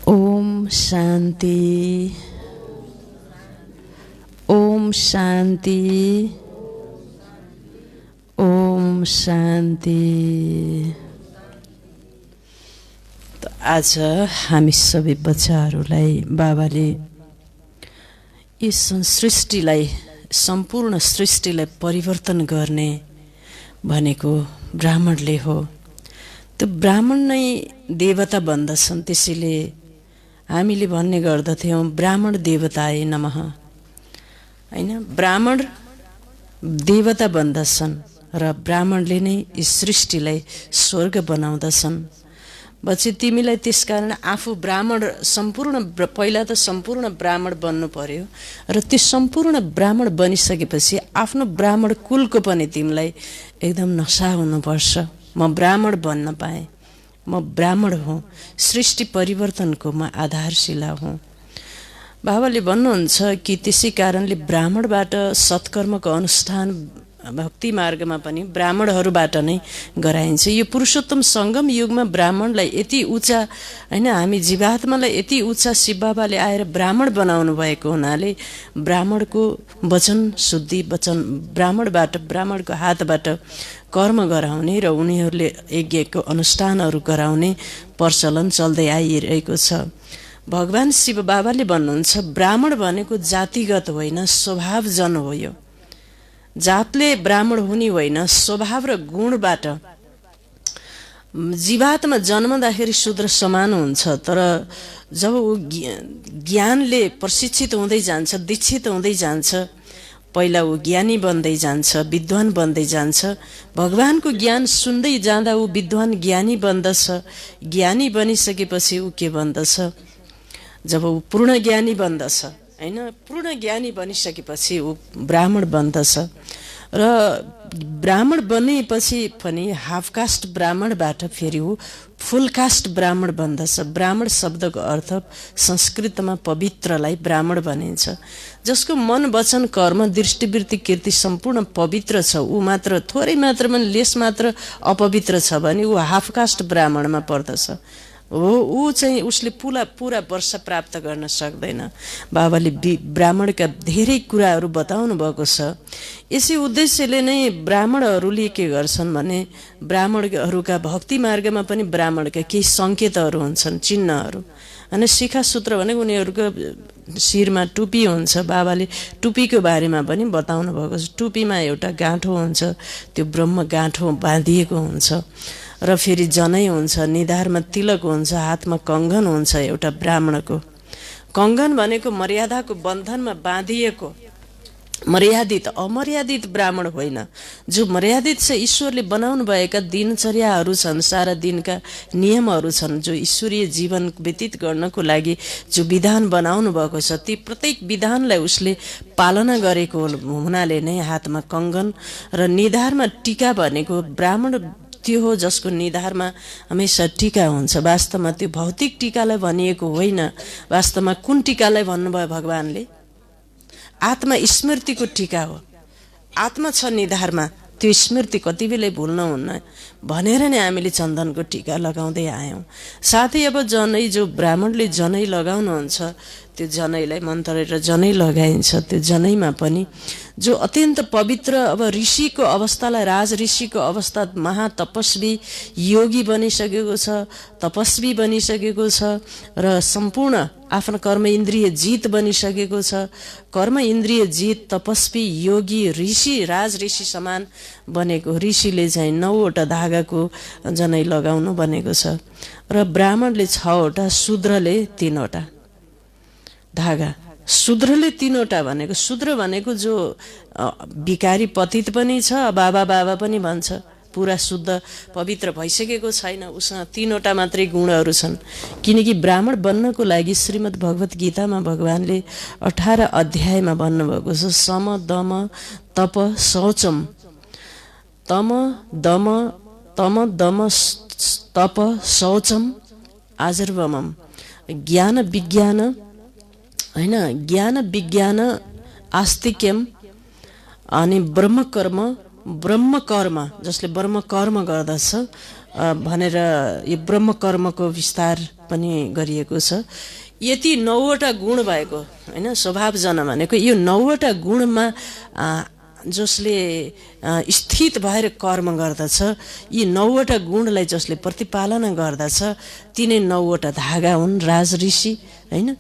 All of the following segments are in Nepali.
ओम शांति, ओम शांति, ओम शांति। तो आज हामी सबै बच्चाहरूलाई बाबाले यस सृष्टिलाई, सम्पूर्ण सृष्टिलाई परिवर्तन गर्ने भनेको ब्राह्मणले हो। त्यो ब्राह्मण नै देवता बन्दछन्। त्यसैले हामीले भन्ने गर्दथ्यौं ब्राह्मण देवताय नमः, हैन? ब्राह्मण देवता बन्दछन् र ब्राह्मणले नै यस सृष्टिलाई स्वर्ग बनाउँदछन्। बच्चे तिमीलाई त्यसकारण आफू ब्राह्मण सम्पूर्ण पहिला त सम्पूर्ण ब्राह्मण बन्नु पर्यो र त्यो सम्पूर्ण ब्राह्मण बनिसकेपछि आफ्नो ब्राह्मण कुलको पनि तिमीलाई एकदम नशा हुनुपर्छ। म ब्राह्मण बन्न पाएँ, म ब्राह्मण हुँ, सृष्टि परिवर्तनको म आधारशिला हुँ। बाबाले भन्नुहुन्छ कि त्यसै कारणले ब्राह्मणबाट सत्कर्मको अनुष्ठान भक्ति मार्गमा पनि ब्राह्मणहरूबाट नै गराइन्छ। यो पुरुषोत्तम सङ्गम युगमा ब्राह्मणलाई यति उच्च, हैन, हामी जीवात्मालाई यति उच्च शिव बाबाले आएर ब्राह्मण बनाउनु भएको हुनाले ब्राह्मणको वचन शुद्धि, वचन ब्राह्मणबाट, ब्राह्मणको हातबाट कर्म गराउने र उनीहरूले यज्ञको अनुष्ठानहरू गराउने प्रचलन चल्दै आइरहेको छ। भगवान शिव बाबाले भन्नुहुन्छ ब्राह्मण भनेको जातिगत होइन, स्वभावजन हो। यो जातले ब्राह्मण हुने होइन, स्वभाव र गुणबाट। जीवात्मा जन्मदाखेरि शूद्र समान हुन्छ, तर जब ऊ ज्ञानले प्रशिक्षित हुँदै जान्छ, दीक्षित हुँदै जान्छ, पहिला ऊ ज्ञानी बन्दै जान्छ, विद्वान बन्दै जान्छ। भगवानको ज्ञान सुन्दै जाँदा ऊ विद्वान ज्ञानी बन्दछ। ज्ञानी बनिसकेपछि ऊ के बन्दछ? जब ऊ पूर्ण ज्ञानी बन्दछ, हैन, पूर्ण ज्ञानी बनिसकेपछि ऊ ब्राह्मण बन्दछ। र ब्राह्मण बनेपछि पनि हाफ कास्ट ब्राह्मणबाट फेरि ऊ फुल कास्ट ब्राह्मण बन्दछ। ब्राह्मण शब्दको अर्थ संस्कृतमा पवित्रलाई ब्राह्मण भनिन्छ। जसको मन, वचन, कर्म, दृष्टिवृत्ति, कीर्ति सम्पूर्ण पवित्र छ, ऊ मात्र थोरै मात्रामा लेस मात्र अपवित्र छ भने ऊ हाफ कास्ट ब्राह्मणमा पर्दछ। हो, ऊ चाहिँ उसले पुरा वर्ष प्राप्त गर्न सक्दैन। बाबाले ब्राह्मणका धेरै कुराहरू बताउनु भएको छ। यसै उद्देश्यले नै ब्राह्मणहरूले के गर्छन् भने ब्राह्मणहरूका भक्ति मार्गमा पनि ब्राह्मणका केही सङ्केतहरू हुन्छन्, चिन्हहरू। अनि शिखा सूत्र भनेको उनीहरूको शिरमा टुपी हुन्छ। बाबाले टुपीको बारेमा पनि बताउनु भएको छ। टुपीमा एउटा गाँठो हुन्छ, त्यो ब्रह्म गाँठो बाँधिएको हुन्छ। र फेरि जनै हुन्छ, निधारमा तिलक हुन्छ, हातमा कङ्गन हुन्छ। एउटा ब्राह्मणको कङ्गन भनेको मर्यादाको बन्धनमा बाँधिएको, मर्यादित, अमर्यादित ब्राह्मण होइन। जो मर्यादित छ, ईश्वरले बनाउनु भएका दिनचर्याहरू छन्, सारा दिनका नियमहरू छन्, जो ईश्वरीय जीवन व्यतीत गर्नको लागि जो विधान बनाउनु भएको छ, ती प्रत्येक विधानलाई उसले पालना गरेको हुनाले नै हातमा कङ्गन र निधारमा टीका भनेको ब्राह्मण त्यो हो जसको निधारमा हमेशा टीका हुन्छ। वास्तवमा त्यो भौतिक टीकालाई भनिएको होइन। वास्तवमा कुन टीकालाई भन्नुभयो भगवानले? आत्मा स्मृतिको टीका हो। आत्मा छ निधारमा, त्यो स्मृति कति बेलै भुल्नुहुन्न भनेर नै हामीले चन्दनको टीका लगाउँदै आयौँ। साथै अब जनै, जो ब्राह्मणले जनै लगाउनुहुन्छ, त्यो जनैलाई मन्त्र र जनै लगाइन्छ। त्यो जनैमा पनि जो अत्यन्त पवित्र, अब ऋषिको अवस्थालाई, राज ऋषिको अवस्था, महातपस्वी योगी बनिसकेको छ, तपस्वी बनिसकेको छ र सम्पूर्ण आफ्नो कर्म इन्द्रिय जित बनिसकेको छ। कर्म इन्द्रिय जित, तपस्वी, योगी, ऋषि, राज ऋषि समान बनेको ऋषिले चाहिँ 9वटा धागाको जनै लगाउनु बनेको छ र ब्राह्मणले 6वटा, शूद्रले 3वटा धागा। शूद्रले 3वटा भनेको, शूद्र भनेको जो भिकारी पतित पनि छ, बाबा पनि भन्छ, पुरा शुद्ध पवित्र भइसकेको छैन, उसँग 3वटा मात्रै गुणहरू छन्। किनकि ब्राह्मण बन्नको लागि श्रीमद् भगवत गीतामा भगवानले 18 अध्यायमा भन्नुभएको छ, सम दम तप शौचम, तम दम तप शौचम आजर्वमम, ज्ञान विज्ञान, हैन, ज्ञान विज्ञान आस्तिक्यम, अनि ब्रह्म कर्म, जसले ब्रह्म कर्म गर्दछ भनेर यो ब्रह्म कर्मको विस्तार पनि गरिएको छ। यति 9वटा गुण भएको हैन स्वभावजना भनेको यो 9वटा गुणमा जसले स्थित भएर कर्म गर्दछ, यी 9वटा गुणलाई जसले प्रतिपालना गर्दछ तिनै 9वटा धागा हुन्। राज ऋषि हैन,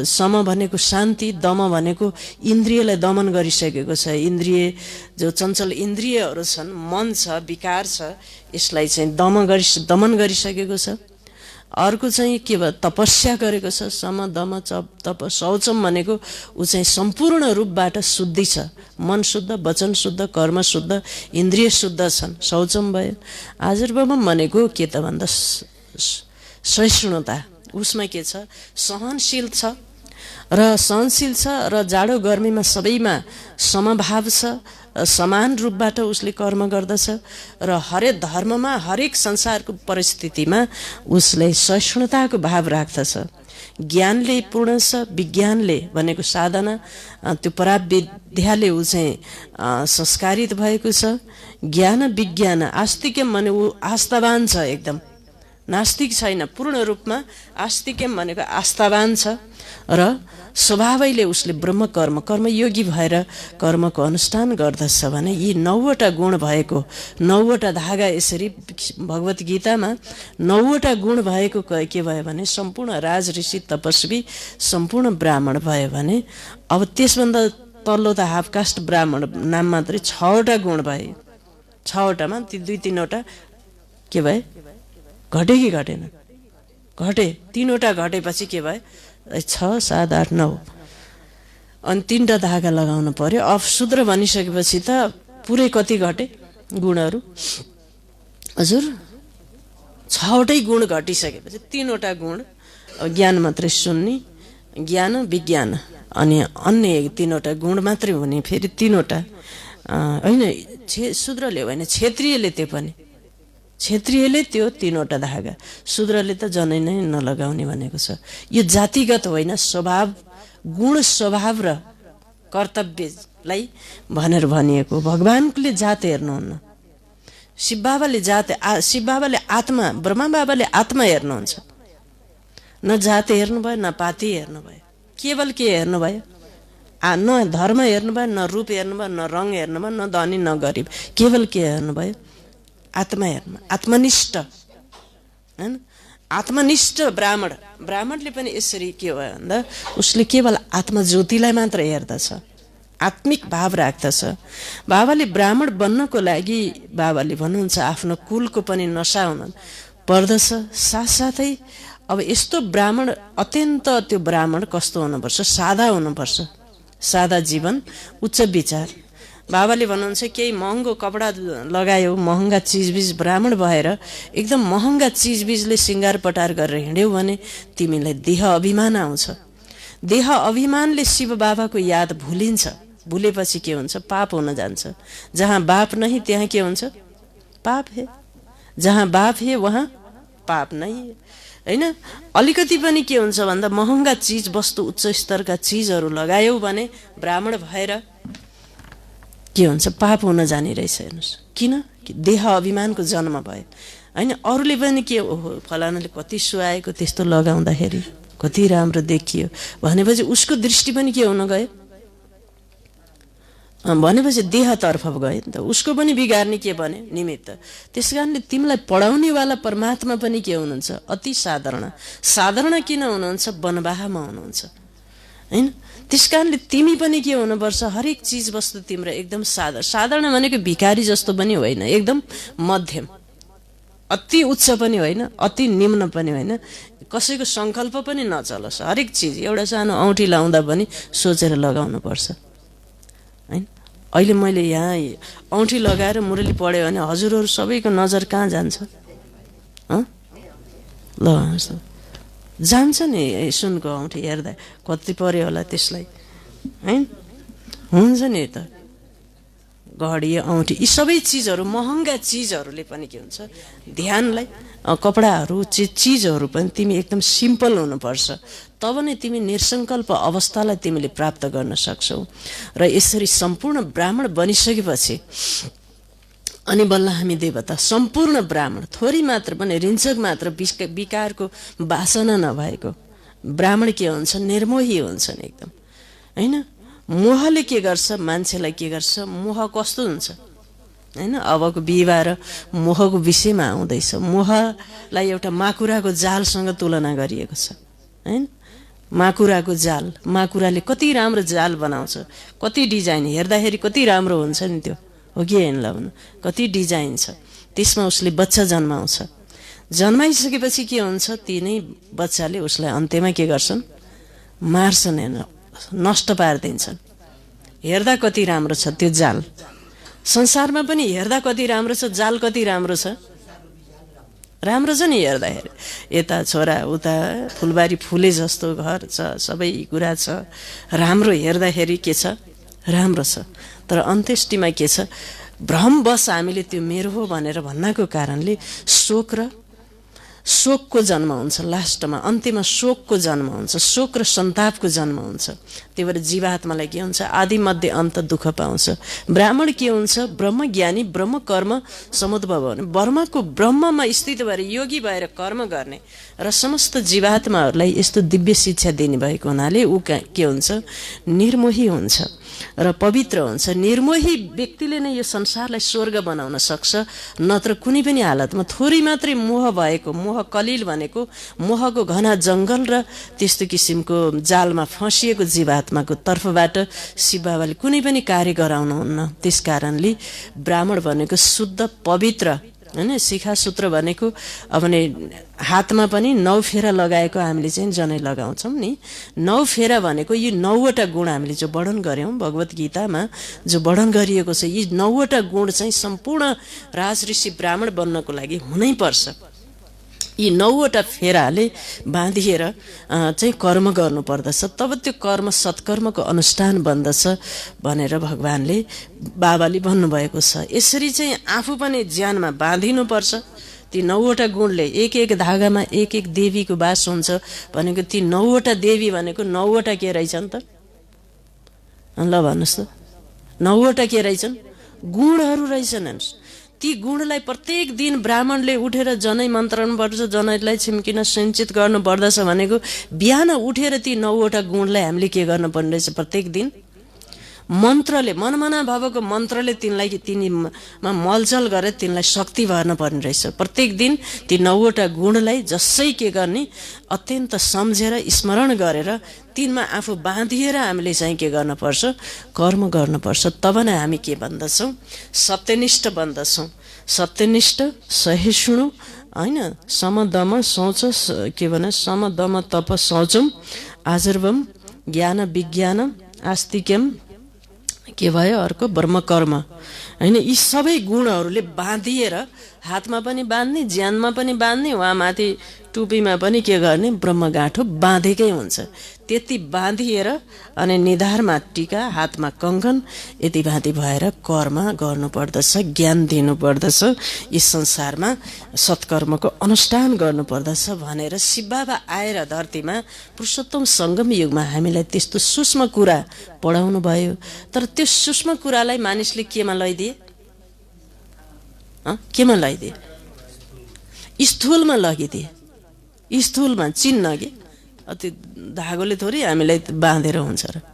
सम भनेको शान्ति, दम भनेको इन्द्रियलाई दमन गरिसकेको छ। इन्द्रिय जो चञ्चल इन्द्रियहरू छन्, मन छ, विकार छ, यसलाई चाहिँ दमन गरिसकेको छ। अर्को चाहिँ के भयो, तपस्या गरेको छ। सम दम तप शौचम भनेको ऊ चाहिँ सम्पूर्ण रूपबाट शुद्धि छ। मन शुद्ध, वचन शुद्ध, कर्म शुद्ध, इन्द्रिय शुद्ध छन्, शौचम भयो। आजर्भवम भनेको के त भन्दा सहिष्णुता, उसमा के छ, सहनशील छ र सहनशील छ र जाडो गर्मीमा सबैमा समभाव छ, समान रूपबाट उसले कर्म गर्दछ र हरेक धर्ममा, हरेक संसारको परिस्थितिमा उसले सहिष्णुताको भाव राख्दछ। ज्ञानले पूर्ण छ, विज्ञानले भनेको साधना, त्यो पराविद्याले ऊ चाहिँ संस्कारित भएको छ। ज्ञान विज्ञान आस्तिक्यम भने ऊ आस्थावान छ, एकदम नास्तिक छैन, पूर्ण रूपमा आस्तिक्यम भनेको आस्थावान छ र स्वभावैले उसले ब्रह्म कर्मयोगी भएर कर्मको अनुष्ठान गर्दछ भने यी 9वटा गुण भएको, 9वटा धागा, यसरी भगवत गीतामा 9वटा गुण भएको के भयो भने सम्पूर्ण राज ऋषि तपस्वी सम्पूर्ण ब्राह्मण भयो भने अब त्यसभन्दा तल्लो त हाफ कास्ट ब्राह्मण नाम मात्रै 6वटा गुण भए। 6वटामा ती 2-3वटा के भए, घटे कि घटेन, घटे। 3वटा घटेपछि के भयो, 6, 7, 8, 9 अनि 3टा धागा लगाउनु पर्यो। अब शूद्र भनिसकेपछि त पुरै कति घटे गुणहरू हजुर, 6वटै गुण घटिसकेपछि 3वटा गुण, ज्ञान मात्रै सुन्ने, ज्ञान विज्ञान अनि अन्य 3वटा गुण मात्रै हुने, फेरि 3वटा होइन शूद्रले होइन, क्षेत्रीयले, त्यो पनि क्षेत्रीयले त्यो 3वटा धागा, शूद्रले त जनै नै नलगाउने भनेको छ। यो जातिगत होइन, स्वभाव, गुण स्वभाव र कर्तव्यलाई भनेर भनिएको। भगवानले जात हेर्नुहुन्न, शिव बाबाले आत्मा, ब्रह्मा बाबाले आत्मा हेर्नुहुन्छ। न जात हेर्नुभयो, न पाति हेर्नुभयो, केवल के हेर्नुभयो, न धर्म हेर्नुभयो, न रूप हेर्नुभयो, न रङ हेर्नुभयो, न धनी न गरिब, केवल के हेर्नुभयो, आत्मा हेर्नु, आत्मनिष्ठ हैन। आत्मनिष्ठ ब्राह्मणले पनि यसरी के भयो भन्दा उसले केवल आत्मज्योतिलाई मात्र हेर्दछ, आत्मिक भाव राख्दछ। बाबाले ब्राह्मण बन्नको लागि बाबाले भन्नुहुन्छ आफ्नो कुलको पनि नशा हुन पर्दछ। साथसाथै अब यस्तो ब्राह्मण, अत्यन्त त्यो ब्राह्मण कस्तो हुनुपर्छ, सादा हुनुपर्छ, सादा जीवन, उच्च विचार। बाबाले भन्नुहुन्छ केही महँगो कपडा लगायो, महँगा चिजबिज, ब्राह्मण भएर एकदम महँगा चिजबिजले सिँगार पटार गरेर हिँड्यौ भने तिमीलाई देह अभिमान आउँछ। देह अभिमानले शिव बाबाको याद भुलिन्छ, भुलेपछि के हुन्छ, पाप हुन जान्छ। जहाँ बाप नहीं त्यहाँ के हुन्छ, पाप है, जहाँ बाप है वहाँ पाप नहीं हैन। अलिकति पनि के हुन्छ भन्दा महँगा चिज वस्तु, उच्च स्तरका चिजहरू लगायौ भने ब्राह्मण भएर के हुन्छ, पाप हुन जाने रहेछ। हेर्नुहोस् किन, देह अभिमानको जन्म भयो हैन। अरूले पनि के, ओहो फलानाले कति सुहाएको, त्यस्तो लगाउँदाखेरि कति राम्रो देखियो भनेपछि उसको दृष्टि पनि के हुन गयो भनेपछि देहतर्फ गयो नि त, उसको पनि बिगार्ने के भने निमित्त। त्यस कारणले तिमीलाई पढाउनेवाला परमात्मा पनि के हुनुहुन्छ, अति साधारण किन हुनुहुन्छ, वनवाहमा हुनुहुन्छ हैन। त्यस कारणले तिमी पनि के हुनुपर्छ, हरेक चिज वस्तु तिम्रो एकदम साधारण भनेको भिखारी जस्तो पनि होइन, एकदम मध्यम, अति उच्च पनि होइन, अति निम्न पनि होइन, कसैको सङ्कल्प पनि नचलोस्। हरेक चिज, एउटा सानो औँठी लाउँदा पनि सोचेर लगाउनु पर्छ हैन। अहिले मैले यहाँ औँठी लगाएर मुरली पढ्यो भने हजुरहरू सबैको नजर कहाँ जान्छ, ल जान्छ नि, सुनको औँठी हेर्दा कति पर्यो होला त्यसलाई हैन। हुन्छ नि त, घडी औँठी यी सबै चिजहरू, महँगा चिजहरूले पनि के हुन्छ, ध्यानलाई, कपडाहरू, चिजहरू पनि तिमी एकदम सिम्पल हुनुपर्छ, तब नै तिमी निसङ्कल्प अवस्थालाई तिमीले प्राप्त गर्न सक्छौ। र यसरी सम्पूर्ण ब्राह्मण बनिसकेपछि अनि बल्ल हामी देवता। सम्पूर्ण ब्राह्मण, थोरै मात्र पनि रिञ्चक मात्र विकारको वासना नभएको ब्राह्मण के हुन्छ? निर्मोही हुन्छन् एकदम, होइन? मोहले के गर्छ? मान्छेलाई के गर्छ? मोह कस्तो हुन्छ, होइन? अबको विवाह र मोहको विषयमा आउँदैछ। मोहलाई एउटा माकुराको जालसँग तुलना गरिएको छ, होइन? माकुराको जाल, माकुराले कति राम्रो जाल बनाउँछ, कति डिजाइन, हेर्दाखेरि कति राम्रो हुन्छ नि त्यो, हो कि होइन? ल, कति डिजाइन छ। त्यसमा उसले बच्चा जन्माउँछ। जन्माइसकेपछि के हुन्छ? ती नै बच्चाले उसलाई अन्त्यमा के गर्छन्? मार्छन्, होइन? नष्ट पारिदिन्छन्। हेर्दा कति राम्रो छ त्यो जाल। संसारमा पनि हेर्दा कति राम्रो छ, जाल कति राम्रो छ, राम्रो छ नि हेर्दाखेरि। यता छोरा, उता फुलबारी फुले जस्तो घर छ, सबै कुरा छ, राम्रो हेर्दाखेरि के छ? राम्रो छ। तर अन्त्येष्टिमा के छ? भ्रमवश हामीले त्यो मेरो हो भनेर भन्नको कारणले शोकको जन्म हुन्छ। लास्टमा अन्त्यमा शोकको जन्म हुन्छ, शोक र सन्तापको जन्म हुन्छ। त्यही भएर जीवात्मालाई के हुन्छ? आदि मध्य अन्त दुःख पाउँछ। ब्राह्मण के हुन्छ? ब्रह्मज्ञानी, ब्रह्म कर्म समुद्भव हुने, ब्रह्ममा स्थित भएर योगी भएर कर्म गर्ने र समस्त जीवात्माहरूलाई यस्तो दिव्य शिक्षा दिने भएको हुनाले ऊ के हुन्छ? निर्मोही हुन्छ र पवित्र हुन्छ। निर्मोही व्यक्तिले नै यो संसारलाई स्वर्ग बनाउन सक्छ, नत्र कुनै पनि हालतमा। थोरै मात्रै मोह भएको, मोह कलिल भनेको मोहको घना जङ्गल र त्यस्तो किसिमको जालमा फँसिएको जीवात्माको तर्फबाट शिव बाबाले कुनै पनि कार्य गराउनुहुन्न। त्यस कारणले ब्राह्मण भनेको शुद्ध पवित्र, होइन? शिखासूत्र भनेको अब नि हातमा पनि 9 फेरा लगाएको हामीले चाहिँ जनै लगाउँछौँ नि। 9 फेरा भनेको यी 9वटा गुण हामीले जो वर्णन गऱ्यौँ भगवत गीतामा, जो वर्णन गरिएको छ, यी 9वटा गुण चाहिँ सम्पूर्ण राजऋषि ब्राह्मण बन्नको लागि हुनैपर्छ। यी 9वटा फेराले बाँधिएर चाहिँ कर्म गर्नुपर्दछ, तब त्यो कर्म सत्कर्मको अनुष्ठान बन्दछ भनेर भगवानले, बाबाले भन्नुभएको छ। यसरी चाहिँ आफू पनि ज्यानमा बाँधिनुपर्छ। ती 9वटा गुणले एक एक धागामा एक एक देवीको वास हुन्छ भनेको, ती 9वटा देवी भनेको 9वटा के रहेछन् त? ल भन्नुहोस् त, 9वटा के रहेछन्? गुणहरू रहेछन्। ती गुणलाई प्रत्येक दिन ब्राह्मणले उठेर जनै मन्त्राउनु पर्छ, जनैलाई छिम्किन सिञ्चित गर्नुपर्दछ भनेको बिहान उठेर ती 9वटा गुणलाई हामीले के गर्नुपर्ने रहेछ? प्रत्येक दिन मन्त्रले, मनमना भावको मन्त्रले तिनीमा मलजल गरेर तिनलाई शक्ति भर्नुपर्ने रहेछ। प्रत्येक दिन ती 9वटा गुणलाई जसै के गर्ने? अत्यन्त सम्झेर स्मरण गरेर तिनमा आफू बाँधिएर हामीले चाहिँ के गर्नुपर्छ? कर्म गर्नुपर्छ। तब नै हामी के बन्दछौँ? सत्यनिष्ठ बन्दछौँ। सत्यनिष्ठ, सहिष्णु, होइन? समदम शौच, के भने समदम तप शौचम आजर्वम ज्ञान विज्ञान आस्तिक्यम, के भयो अर्को? ब्रह्मकर्म, होइन? यी सबै गुणहरूले बाँधिएर हातमा पनि बाँध्ने, ज्यानमा पनि बाँध्ने, उहाँ माथि टुपीमा पनि के गर्ने? ब्रह्मगाँठो बाँधेकै हुन्छ। त्यति बाँधिएर अनि निधारमा टीका, हातमा कङ्कन, यति भाँति भएर कर्म गर्नुपर्दछ, ज्ञान दिनुपर्दछ, यस संसारमा सत्कर्मको अनुष्ठान गर्नुपर्दछ भनेर शिव बाबा आएर धरतीमा पुरुषोत्तम सङ्गम युगमा हामीलाई त्यस्तो सूक्ष्म कुरा पढाउनु भयो। तर त्यो सूक्ष्म कुरालाई मानिसले केमा लैदिए? केमा लैदिए? स्थूलमा लगिदिए। स्थूलमा चिन्ह के अति धागोले थोरै हामीलाई बाँधेर हुन्छ र?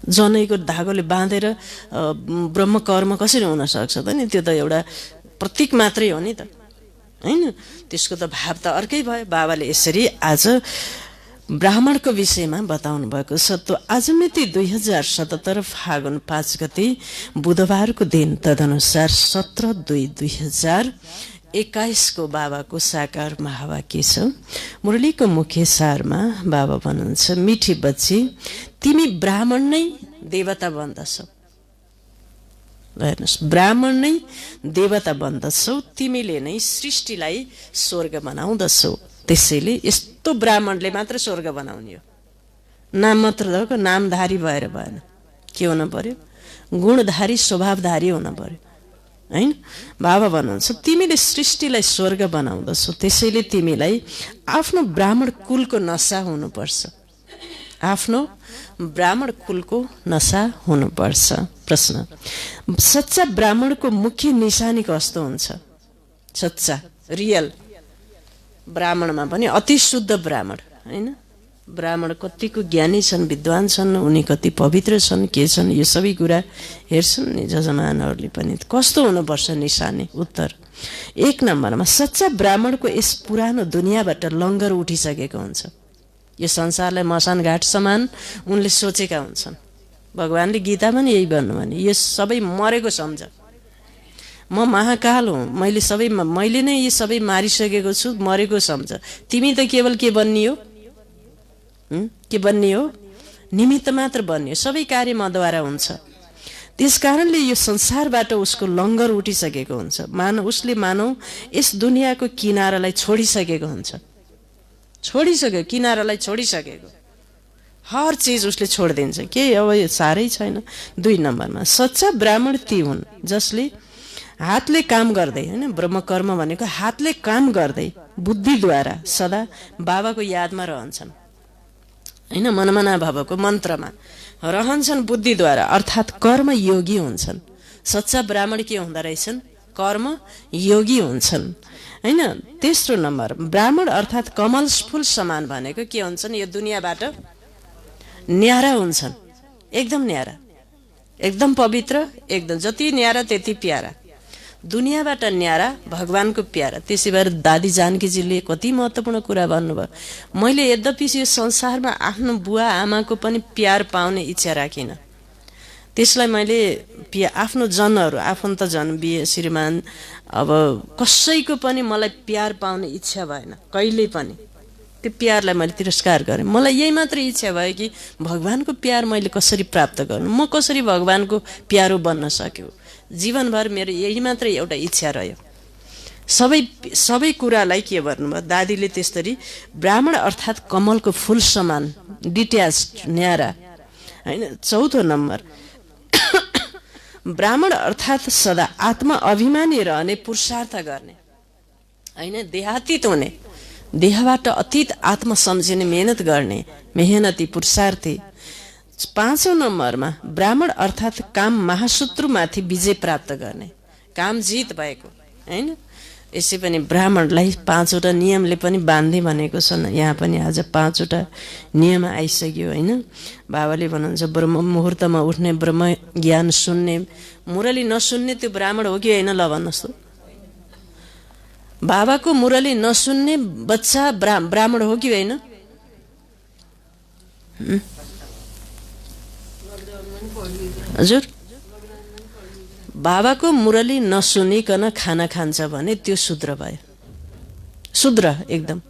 जनैको धागोले बाँधेर ब्रह्म कर्म कसरी हुन सक्छ त नि? त्यो त एउटा प्रतीक मात्रै हो नि त, होइन? त्यसको त भाव त अर्कै भयो। बाबाले यसरी आज ब्राह्मणको विषयमा बताउनु भएको छ। त्यो आज मिति 2077 फागुन 5 गते बुधबारको दिन, तदनुसार 17/2/2021 को बाबाको साकार महावाक्य छ। मुरलीको मुख्य सारमा बाबा भन्नुहुन्छ, मिठी बच्ची तिमी ब्राह्मण नै देवता बन्दछौ। हेर्नुहोस्, ब्राह्मण नै देवता बन्दछौ, तिमीले नै सृष्टिलाई स्वर्ग बनाउँदछौ। त्यसैले यस्तो ब्राह्मणले मात्र स्वर्ग बनाउने हो। नाम मात्र हो, नामधारी भएर भएन। के हुन पर्यो? गुणधारी, स्वभावधारी हुन पर्यो, हैन? बाबा भन्नुहुन्छ तिमीले सृष्टिलाई स्वर्ग बनाउँदछौ, त्यसैले तिमीलाई आफ्नो ब्राह्मण कुलको नशा हुनुपर्छ। आफ्नो ब्राह्मण कुलको नशा हुनुपर्छ। प्रश्न, सच्चा ब्राह्मणको मुख्य निशानी कस्तो हुन्छ? सच्चा रियल ब्राह्मणमा पनि अति शुद्ध ब्राह्मण हैन, ब्राह्मण कतिको ज्ञानी छन्, विद्वान छन्, उनी कति पवित्र छन्, के छन्, यो सबै कुरा हेर्छन् नि जजमानहरूले पनि। कस्तो हुनुपर्छ निशानी? उत्तर, 1 नम्बरमा सच्चा ब्राह्मणको यस पुरानो दुनियाँबाट लङ्गर उठिसकेको हुन्छ। यो संसारलाई मसान घाट समान उनले सोचेका हुन्छन्। भगवानले गीतामा नि यही भन्नुभयो नि, यो सबै मरेको सम्झ, म महाकाल हुँ, मैले नै यी सबै मारिसकेको छु, मरेको सम्झ। तिमी त केवल के बन्नियो? के बन्नियो? निमित्त मात्र बन्नियो, सबै कार्य मद्वारा हुन्छ। त्यस कारणले यो संसारबाट उसको लङ्गर उठिसकेको हुन्छ। उसले मानौ यस दुनियाँको किनारालाई छोडिसकेको हुन्छ। किनारालाई छोडिसकेको, हर चिज उसले छोडिदिन्छ। के अब यो साह्रै छैन। 2 नम्बरमा सच्चा ब्राह्मण ती हुन् जसले हातले काम गर्दै, होइन, ब्रह्मकर्म भनेको हातले काम गर्दै बुद्धिद्वारा सदा बाबाको यादमा रहन्छन्, होइन, मनमना भवको मन्त्रमा रहन्छन् बुद्धिद्वारा, अर्थात् कर्म योगी हुन्छन्। सच्चा ब्राह्मण के हुँदो रहेछन्? कर्म योगी हुन्छन्, होइन। 3 नम्बर, ब्राह्मण अर्थात् कमल फुल समान भनेको के हुन्छन्? यो दुनियाँबाट न्यारा हुन्छन्, एकदम न्यारा, एकदम पवित्र, एकदम जति न्यारा त्यति प्यारा। दुनियाँबाट न्यारा, भगवानको प्यारा। त्यसै भएर दादी जानकीजीले कति महत्त्वपूर्ण कुरा भन्नुभयो। मैले यद्यपि यो संसारमा आफ्नो बुवा आमाको पनि प्यार पाउने इच्छा राखिनँ, त्यसलाई मैले आफ्नो जनहरू, आफन्तजन, बिहे श्रीमान, अब कसैको पनि मलाई प्यार पाउने इच्छा भएन कहिल्यै पनि। त्यो प्यारलाई मैले तिरस्कार गरेँ। मलाई यही मात्र इच्छा भयो कि भगवानको प्यार मैले कसरी प्राप्त गर्नु, म कसरी भगवानको प्यारो बन्न सक्यो। जीवनभर मेरो यही मात्र एउटा इच्छा रह्यो। सबै कुरालाई के भन्नुभयो दादीले त्यसरी, ब्राह्मण अर्थात् कमलको फुल समान, डिट्याच्ड, न्यारा, होइन। 4 नम्बर, ब्राह्मण अर्थात् सदा आत्मा अभिमानी रहने, पुरुषार्थ गर्ने, होइन, देहातीत हुने, देहबाट अतीत आत्मा सम्झिने, मेहनत गर्ने, मेहनती, पुरुषार्थी। 5 नम्बरमा ब्राह्मण अर्थात् काम महाशत्रुमाथि विजय प्राप्त गर्ने, काम जित भएको, होइन। यसै पनि ब्राह्मणलाई 5वटा नियमले पनि बाँध्ने भनेको छन्। यहाँ पनि आज 5वटा नियम आइसक्यो, होइन। बाबाले भन्नुहुन्छ ब्रह्म मुहुर्तमा उठ्ने, ब्रह्म ज्ञान सुन्ने, मुरली नसुन्ने त्यो ब्राह्मण हो कि होइन? ल भन्नुहोस् त। बाबाको मुरली नसुन्ने बच्चा ब्राह्मण हो कि होइन? हजुर, बाबाको मुरली नसुनिकन खाना खान्छ भने त्यो शूद्र भयो, शूद्र एकदम।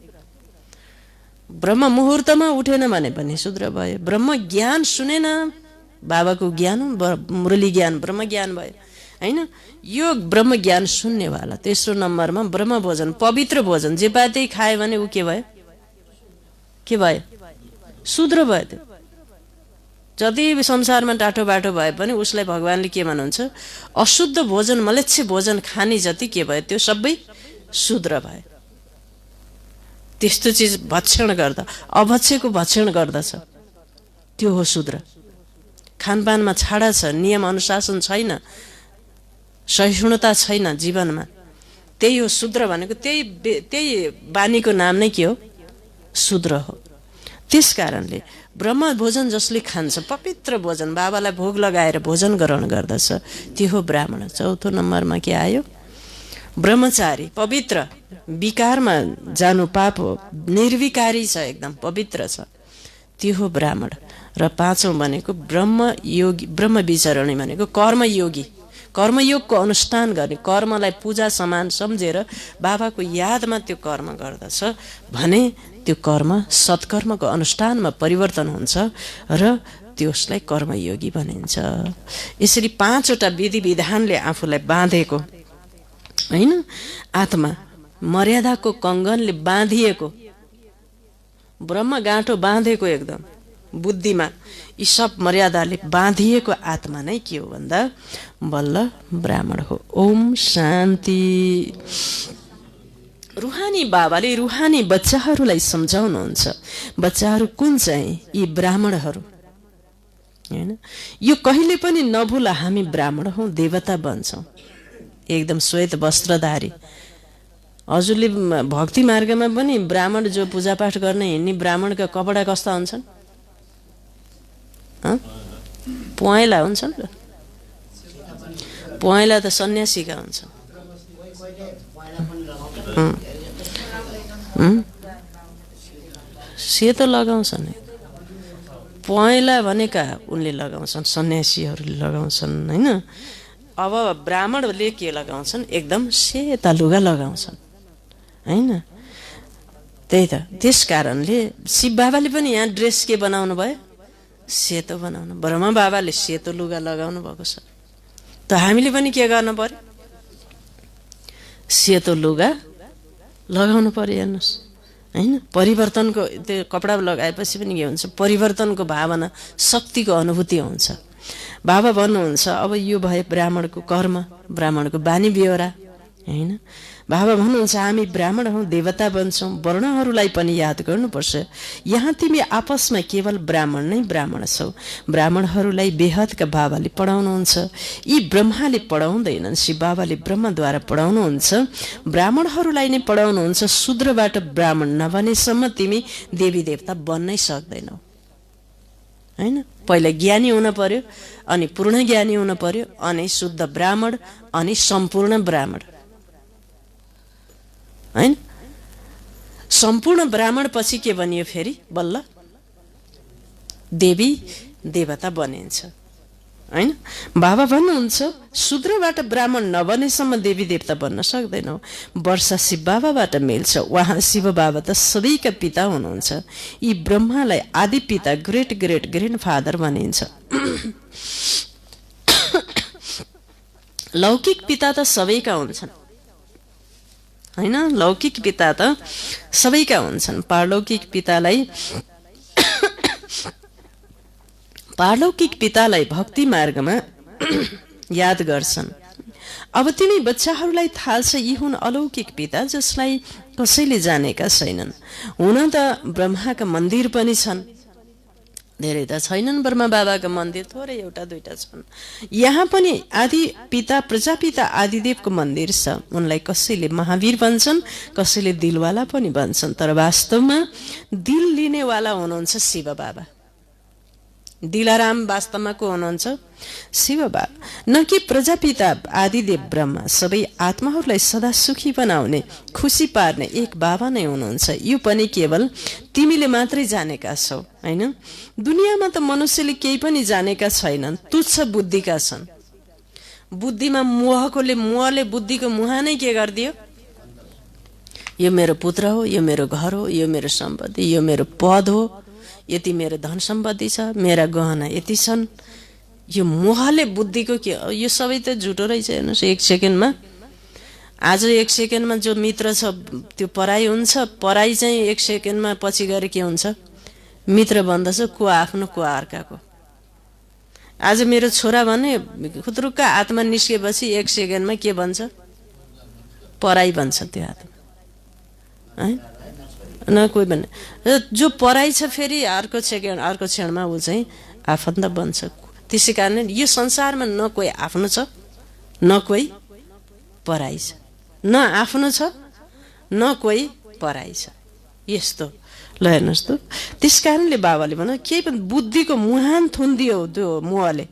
ब्रह्म मुहुर्तमा उठेन भने पनि शूद्र भयो। ब्रह्म ज्ञान सुनेन, बाबाको ज्ञान, मुरली ज्ञान, ब्रह्म ज्ञान भयो, होइन। यो ब्रह्म ज्ञान सुन्नेवाला। 3 नम्बरमा ब्रह्म भोजन, पवित्र भोजन, जे पाए खायो भने ऊ के भयो? के भयो? शूद्र भयो। त्यो जति संसारमा टाटो बाटो भए पनि उसलाई भगवानले के भन्नुहुन्छ? अशुद्ध भोजन, मलेच्छ भोजन खाने जति के भयो? त्यो सबै शूद्र भयो। त्यस्तो चिज भक्षण गर्दा, अभक्षको भक्षण गर्दछ, त्यो हो शूद्र। खानपानमा छाडा छ, नियम अनुशासन छैन, सहिष्णुता छैन जीवनमा, त्यही हो शूद्र भनेको। त्यही बानीको नाम नै के हो? शूद्र हो। त्यस कारणले ब्रह्म भोजन जसले खान्छ, पवित्र भोजन, बाबालाई भोग लगाएर भोजन ग्रहण गर्दछ, त्यो हो ब्राह्मण। 4 नम्बरमा के आयो? ब्रह्मचारी, पवित्र, विकारमा जानु पाप हो, निर्विकारी छ, एकदम पवित्र छ, त्यो हो ब्राह्मण। र 5औं भनेको ब्रह्म योगी, ब्रह्म विचरणी भनेको कर्मयोगी, कर्मयोगको अनुष्ठान गर्ने, कर्मलाई पूजा समान सम्झेर बाबाको यादमा त्यो कर्म गर्दछ भने त्यो कर्म सत्कर्मको अनुष्ठानमा परिवर्तन हुन्छ र त्यसलाई कर्मयोगी भनिन्छ। यसरी 5वटा विधि विधानले आफूलाई बाँधेको, होइन, आत्मा मर्यादाको कङ्गनले बाँधिएको, ब्रह्म गाँठो बाँधेको एकदम बुद्धिमा, यी सब मर्यादाले बाँधिएको आत्मा नै के हो भन्दा बल्ल ब्राह्मण हो। ओम शान्ति। रुहानी बाबाले रुहानी बच्चाहरूलाई सम्झाउनुहुन्छ। बच्चाहरू कुन चाहिँ? यी ब्राह्मणहरू हैन। यो कहिले पनि नभुला, हामी ब्राह्मण हौं, देवता बन्छौं। एकदम श्वेत वस्त्रधारी। हजुरले भक्ति मार्गमा पनि ब्राह्मण जो पूजापाठ गर्ने हिँड्ने ब्राह्मणका कपडा कस्ता हुन्छन्? पहेँला हुन्छन् र? पहेँला त सन्यासीका हुन्छन्। सेतो लगाउँछन्। पहेँला भनेका उनले लगाउँछन्, सन्यासीहरूले लगाउँछन् हैन। अब ब्राह्मणले के लगाउँछन्? एकदम सेता लुगा लगाउँछन् हैन। त्यही त, त्यस कारणले शिव बाबाले पनि यहाँ ड्रेस के बनाउनु भयो? सेतो बनाउनु। ब्रह्मा बाबाले सेतो लुगा लगाउनु भएको छ, त हामीले पनि के गर्नु पर्यो? सेतो लुगा लगाउनु पर्यो। हेर्नुहोस् हैन, परिवर्तनको त्यो कपडा लगाएपछि पनि के हुन्छ? परिवर्तनको भावना, शक्तिको अनुभूति हुन्छ। बाबा भन्नुहुन्छ अब यो भए ब्राह्मणको कर्म, ब्राह्मणको बानी बेहोरा हैन। बाबा भन्नुहुन्छ हामी ब्राह्मण हौं, देवता बन्छौं, वर्णहरूलाई पनि याद गर्नुपर्छ। यहाँ तिमी आपसमा केवल ब्राह्मण नै ब्राह्मण छौ। ब्राह्मणहरूलाई बेहदका बाबाले पढाउनुहुन्छ। यी ब्रह्माले पढाउँदैनन्, शिव बाबाले ब्रह्मद्वारा पढाउनुहुन्छ। ब्राह्मणहरूलाई नै पढाउनुहुन्छ। शूद्रबाट ब्राह्मण नबनेसम्म तिमी देवी देवता बन्नै सक्दैनौ हैन। पहिला ज्ञानी हुन पर्यो, अनि पूर्ण ज्ञानी हुन पर्यो, अनि शुद्ध ब्राह्मण, अनि सम्पूर्ण ब्राह्मण हैन। सम्पूर्ण ब्राह्मण पछि के बनियो? फेरि बल्ल देवी देवता बनिन्छ हैन। बाबा भन्नुहुन्छ शूद्रबाट ब्राह्मण नबनेसम्म देवी देवता बन्न सक्दैनौ। वर्षा शिव बाबाबाट मिल्छ। उहाँ शिव बाबा त सबैका पिता हुनुहुन्छ। यी ब्रह्मालाई आदि पिता, ग्रेट ग्रेट ग्रेन्ड फादर भनिन्छ। लौकिक पिता त सबैका हुन्छन् हैन। लौकिक पिता त सबैका हुन्छन्। पारलौकिक पितालाई भक्ति मार्गमा याद गर्छन्। अब तिमी बच्चाहरूलाई थाहा छ यी हुन् अलौकिक पिता जसलाई कसैले जानेका छैनन्। हुन त ब्रह्माका मन्दिर पनि छन्, धेरै त छैनन् ब्रह्मा बाबाका मन्दिर, थोरै एउटा दुईटा छन्। यहाँ पनि आदि पिता प्रजापिता आदिदेवको मन्दिर छ। उनलाई कसैले महावीर भन्छन्, कसैले दिलवाला पनि भन्छन्, तर वास्तवमा दिल लिनेवाला हुनुहुन्छ शिव बाबा। दिलाराम वास्तवमा को हुनुहुन्छ? शिव बाबा। न कि प्रजापिता आदिदेव ब्रह्मा। सबै आत्माहरूलाई सदा सुखी बनाउने, खुसी पार्ने एक बाबा नै हुनुहुन्छ। यो पनि केवल तिमीले मात्रै जानेका छौ हैन। दुनियाँमा त मनुष्यले केही पनि जानेका छैनन्, तुच्छ बुद्धिका छन्। बुद्धिमा मोहले बुद्धिको मुहा नै के गरिदियो? यो मेरो पुत्र हो, यो मेरो घर हो, यो मेरो सम्पत्ति, यो मेरो पद हो, यति मेरो धन सम्पत्ति छ, मेरा गहना यति छन्। यो मोहले बुद्धिको के, यो सबै त झुटो रहेछ। हेर्नुहोस्, एक सेकेन्डमा, आज एक सेकेन्डमा जो मित्र छ त्यो पराई हुन्छ। पराई चाहिँ एक सेकेन्डमा पछि गएर के हुन्छ? मित्र बन्दछ। को आफ्नो, को अर्काको। आज मेरो छोरा भने खुत्रुक्का आत्मा निस्केपछि एक सेकेन्डमा के बन्छ? पराई बन्छ त्यो आत्मा है न। कोही भन्ने जो पराई छ फेरि अर्को क्षणमा ऊ चाहिँ आफन्त बन्छ। त्यसै कारण यो संसारमा न कोही आफ्नो छ, न कोही पराई छ। न आफ्नो छ, न कोही पराई छ। यस्तो ल हेर्नुहोस् त। त्यस कारणले बाबाले भन केही पनि बुद्धिको मुहान थुनिदियो, त्यो मोहले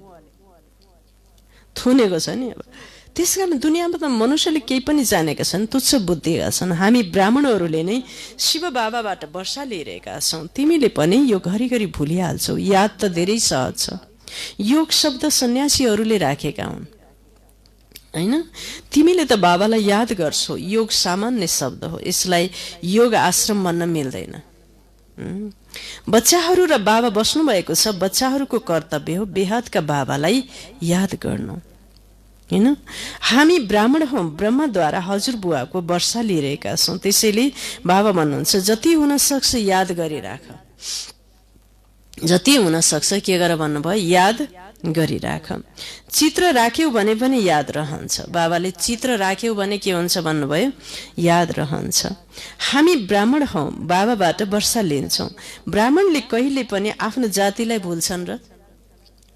थुनेको छ नि। अब त्यस कारण दुनियाँमा त मनुष्यले केही पनि जानेका छन्, तुच्छ बुद्धिका छन्। हामी ब्राह्मणहरूले नै शिव बाबाबाट वर्षा लिइरहेका छौँ। तिमीले पनि यो घरिघरि भुलिहाल्छौ। याद त धेरै सहज छ। योग शब्द सन्यासीहरूले राखेका हुन् हैन। तिमीले त बाबालाई याद गर्छौ। योग सामान्य शब्द हो, यसलाई योग आश्रम भन्न मिल्दैन। बच्चाहरू र बाबा बस्नु भएको छ। बच्चाहरूको कर्तव्य हो बेहदका बाबालाई याद गर्नु हैन। हामी ब्राह्मण हौं, ब्रह्मद्वारा हजुरबुवाको वर्षा लिइरहेका छौँ। त्यसैले बाबा भन्नुहुन्छ जति हुन सक्छ याद गरिराख। जति हुन सक्छ के गर भन्नुभयो? याद गरिराख। चित्र राख्यौ भने पनि याद रहन्छ। बाबाले चित्र राख्यौ भने के हुन्छ भन्नुभयो, याद रहन्छ। हामी ब्राह्मण हौं, बाबाबाट वर्षा लिन्छौं। ब्राह्मणले कहिले पनि आफ्नो जातिलाई भुल्छन् र?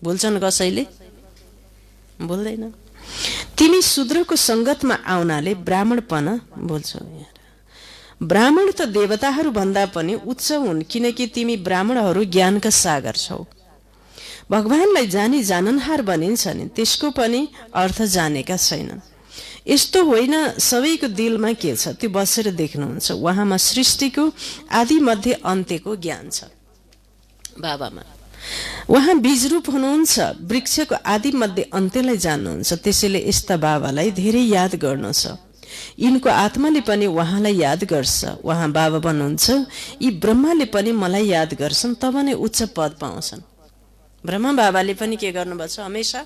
भुल्छन् कसैले? भुल्दैन। तिमी शूद्रको संगतमा आउनाले ब्राह्मणपन भुल्छौ। ब्राह्मण त देवताहरू भन्दा पनि उच्च हुन्, किनकि तिमी ब्राह्मणहरू ज्ञानका सागर छौ। भगवानलाई जानी जाननहार भनिन्छ नि, त्यसको पनि अर्थ जानेका छैनन्। यस्तो होइन, सबैको दिलमा के छ त्यो बसेर देख्नुहुन्छ। उहाँमा सृष्टिको आदि मध्य अन्त्यको ज्ञान छ। बाबामा उहाँ बीजरूप हुनुहुन्छ, वृक्षको आदि मध्य अन्त्यलाई जान्नुहुन्छ। त्यसैले यस्ता बाबालाई धेरै याद गर्नु छ। यिनको आत्माले पनि उहाँलाई याद गर्छ। उहाँ बाबा भन्नुहुन्छ, यी ब्रह्माले पनि मलाई याद गर्छन्, तब नै उच्च पद पाउँछन्। ब्रह्मा बाबाले पनि के गर्नुभएको छ, हमेशा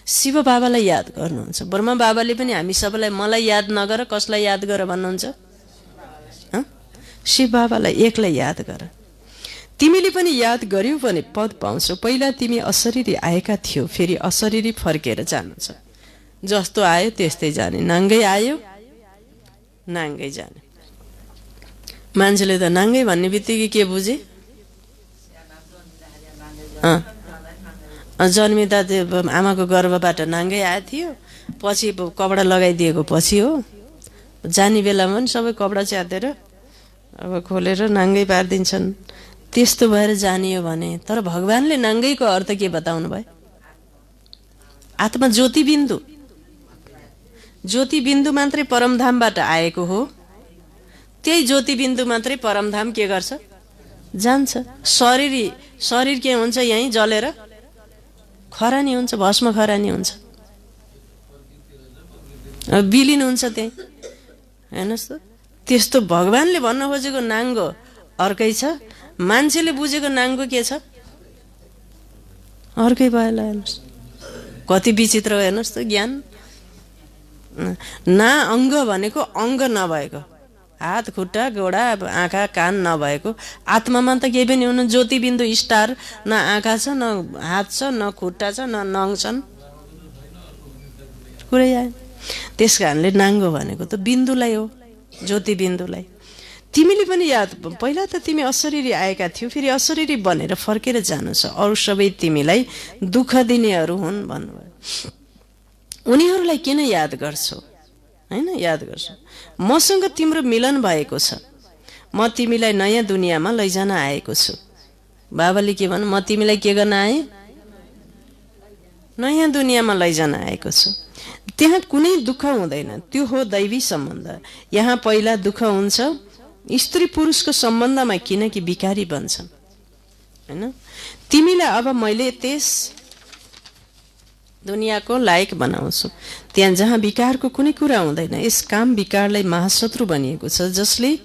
शिव बाबालाई याद गर्नुहुन्छ। ब्रह्मा बाबाले पनि हामी सबैलाई मलाई याद नगर, कसलाई याद गर भन्नुहुन्छ? शिव बाबालाई एकलाई याद गर। तिमीले पनि याद गर्यौ भने पद पाउँछौ। पहिला तिमी अशरीरी आएका थियौ, फेरि अशरीरी फर्केर जानुहुन्छ। जस्तो आयो त्यस्तै जाने, नाङ्गै आयो नाङ्गै जाने। मान्छेले त नाङ्गै भन्ने बित्तिकै के बुझे? जन्मिँदा आमाको गर्भबाट नाङ्गै आएको थियो, पछि कपडा लगाइदिएको पछि हो। जाने बेलामा पनि सबै कपडा च्यातेर अब खोलेर नाङ्गै पारिदिन्छन्। त्यस्तो भएर जानियो भने। तर भगवानले नाङ्गैको अर्थ के बताउनु भयो? आत्मा ज्योतिबिन्दु। ज्योतिबिन्दु मात्रै परमधामबाट आएको हो। त्यही ज्योतिबिन्दु मात्रै परमधाम के गर्छ? जान्छ। शरीर के हुन्छ? यहीँ जलेर खरानी हुन्छ, भस्म खरानी हुन्छ, विलिन हुन्छ त्यही। हेर्नुहोस् त, त्यस्तो भगवानले भन्न खोजेको नाङ्गो अर्कै छ, मान्छेले बुझेको नाङ्गो के छ अर्कै भयो। हेर्नुहोस् कति विचित्र हो। हेर्नुहोस् त ज्ञान। ना अङ्ग भनेको अङ्ग नभएको, हात खुट्टा गोडा आँखा कान नभएको। आत्मामा त केही पनि हुनु, ज्योतिबिन्दु स्टार। न आँखा छ, न हात छ, न खुट्टा छ, न नङ छन्, कुरै आयो। त्यस कारणले नाङ्गो भनेको त बिन्दुलाई हो, ज्योतिबिन्दुलाई। तिमीले पनि याद, पहिला त तिमी अशरीरी आएका थियौ, फेरि अशरीरी बनेर फर्केर जानु छ। अरू सबै तिमीलाई दुःख दिनेहरू हुन् भन्नुभयो। उनीहरूलाई किन याद गर्छौ? हैन, याद गर्छु। मसँग तिम्रो मिलन भएको छ, म तिमीलाई नयाँ दुनियाँमा लैजान आएको छु। बाबाले के भन्नु? म तिमीलाई के गर्न आएँ? नयाँ दुनियाँमा लैजान आएको छु। त्यहाँ कुनै दुःख हुँदैन, त्यो हो दैवी सम्बन्ध। यहाँ पहिला दुःख हुन्छ स्त्री पुरुषको सम्बन्धमा, किनकि विकारी बन्छन्। हैन, तिमीलाई अब मैले त्यस दुनियाँको लायक बनाउँछु, त्यहाँ जहाँ विकारको कुनै कुरा हुँदैन। यस काम विकारलाई महाशत्रु बनिएको छ, जसले